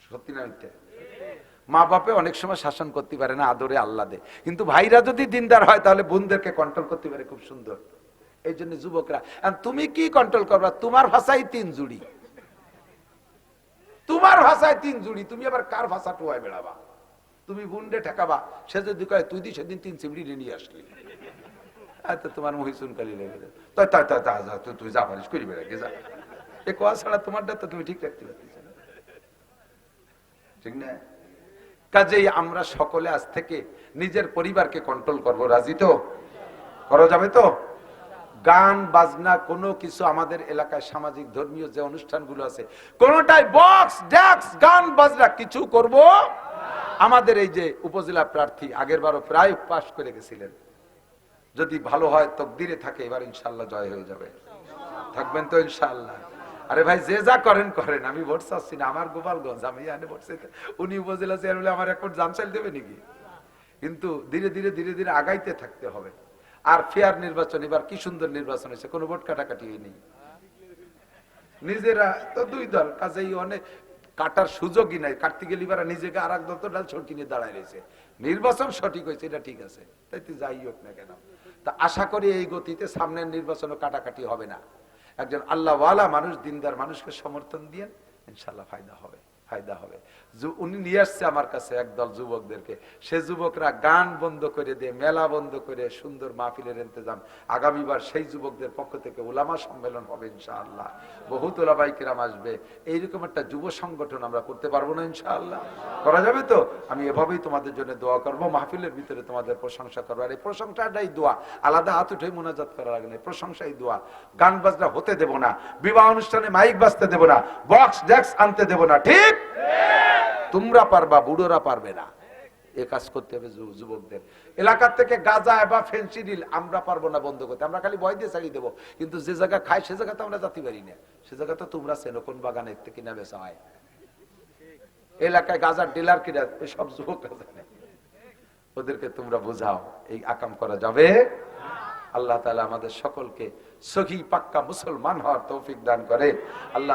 সত্যি না মিথ্যা? মা বাপে অনেক সময় শাসন করতে পারে না, আদরে আল্লাহ দে, কিন্তু ভাইরা যদি দিনদার হয় তাহলে বোনদেরকে কন্ট্রোল করতে পারে খুব সুন্দর। এই জন্য যুবকরা, তুমি কি কন্ট্রোল করবা? তোমার ভাষায় 3 জুড়ি, তোমার ভাষায় 3 জুড়ি, তুমি আবার কার ভাষা টোয়ায় বেড়াবা? তুমি বুন্ডে ঠেকাবা, সে যদি কয় তুই দি সেদিন 3 চিমড়ি নিয়ে আসলি, তোমার মহিসুন কালি লেগে যায়, তুই যা পারিস করি বেড়া যা, এ কোয়া ছাড়া তোমারটা তো তুমি ঠিক রাখতে পারছিস না, ঠিক না? কাজেই আমরা সকলে আজ থেকে নিজের পরিবারকে কন্ট্রোল করব, রাজি তো? করা যাবে তো? গান বাজনা কোনো কিছু আমাদের এলাকায় সামাজিক ধর্মীয় যে অনুষ্ঠানগুলো আছে, কোনটাই বক্স ড্যাক্স গান বাজনা কিছু করব। আমাদের এই যে উপজেলা প্রার্থী আগের বারও প্রায় পাশ করে গেছিলেন, যদি ভালো হয় তকদিরে থাকে এবার ইনশাআল্লাহ জয় হয়ে যাবে। থাকবেন তো ইনশাআল্লাহ? আরে ভাই যে যা করেন করেন, আমি ভোট চাচ্ছি না, আমার গোপালগঞ্জ, আমি এখানে ভোট চাইতে, উনি উপজেলা চেয়ারম্যান আমার এক জান চাইল দেবে নাকি? কিন্তু ধীরে ধীরে ধীরে ধীরে আগাইতে থাকতে হবে। আর ফেয়ার নির্বাচন, এবার কি সুন্দর নির্বাচন হয়েছে, কোনো ভোট কাটাকাটি নেই, নিজেরা তো 2 দল, কাজেই অনেক কাটার সুযোগই নাই, কাটতে গেলে এবার নিজেকে আর এক দল তো ডাল ছড়কি নিয়ে দাঁড়ায় রয়েছে। নির্বাচন সঠিক হয়েছে, এটা ঠিক আছে, তাই তো যাই হোক না কেন, তা আশা করি এই গতিতে সামনের নির্বাচনও কাটাকাটি হবে না। একজন আল্লাহওয়ালা মানুষ, দিনদার মানুষকে সমর্থন দিয়ে ইনশাল্লাহ ফায়দা হবে, ফায়দা হবে। উনি নিয়ে আসছে আমার কাছে একদল যুবকদেরকে, সে যুবকরা গান বন্ধ করে দিয়ে, মেলা বন্ধ করে সুন্দর মাহফিলের ইন্তজাম, আগামীবার সেই যুবকদের পক্ষ থেকে উলামা সম্মেলন হবে ইনশাআল্লাহ, বহুত উলামায়ে কেরাম আসবে। এইরকম একটা যুব সংগঠন আমরা করতে পারবো না ইনশাআল্লাহ? করা যাবে তো? আমি এভাবেই তোমাদের জন্য দোয়া করবো, মাহফিলের ভিতরে তোমাদের প্রশংসা করবো। আর এই প্রশংসাটাই দোয়া, আলাদা হাত উঠে মোনাজাত করা লাগে না, প্রশংসাই দোয়া। গান বাজনা হতে দেব না, বিবাহ অনুষ্ঠানে মাইক বাজতে দেব না, বক্স ডেক্স আনতে দেব না, ঠিক? তোমরা পারবা, বুড়োরা পারবে না। এ কাজ করতে হবে যুবকদের। এলাকার থেকে গাঁজা বা ফেন্সিডিল আমরা পারবো না বন্ধ করতে, আমরা খালি ভয় দিয়ে ছাড়িয়ে দেবো, কিন্তু যে জায়গা খায় সে জায়গা তো আমরা যেতে পারি না। সে জায়গা তো তোমরা চেনো, কোন বাগানের থেকে কিনা বেচা হয়, এলাকায় গাঁজার ডিলার কিনা, সব যুবকরা জানে, ওদেরকে তোমরা বোঝাও, এই আকাম করা যাবে। আল্লাহ তাআলা আমাদের সকলকে সহি পাক্কা মুসলমান হওয়ার তৌফিক দান করে। আল্লাহ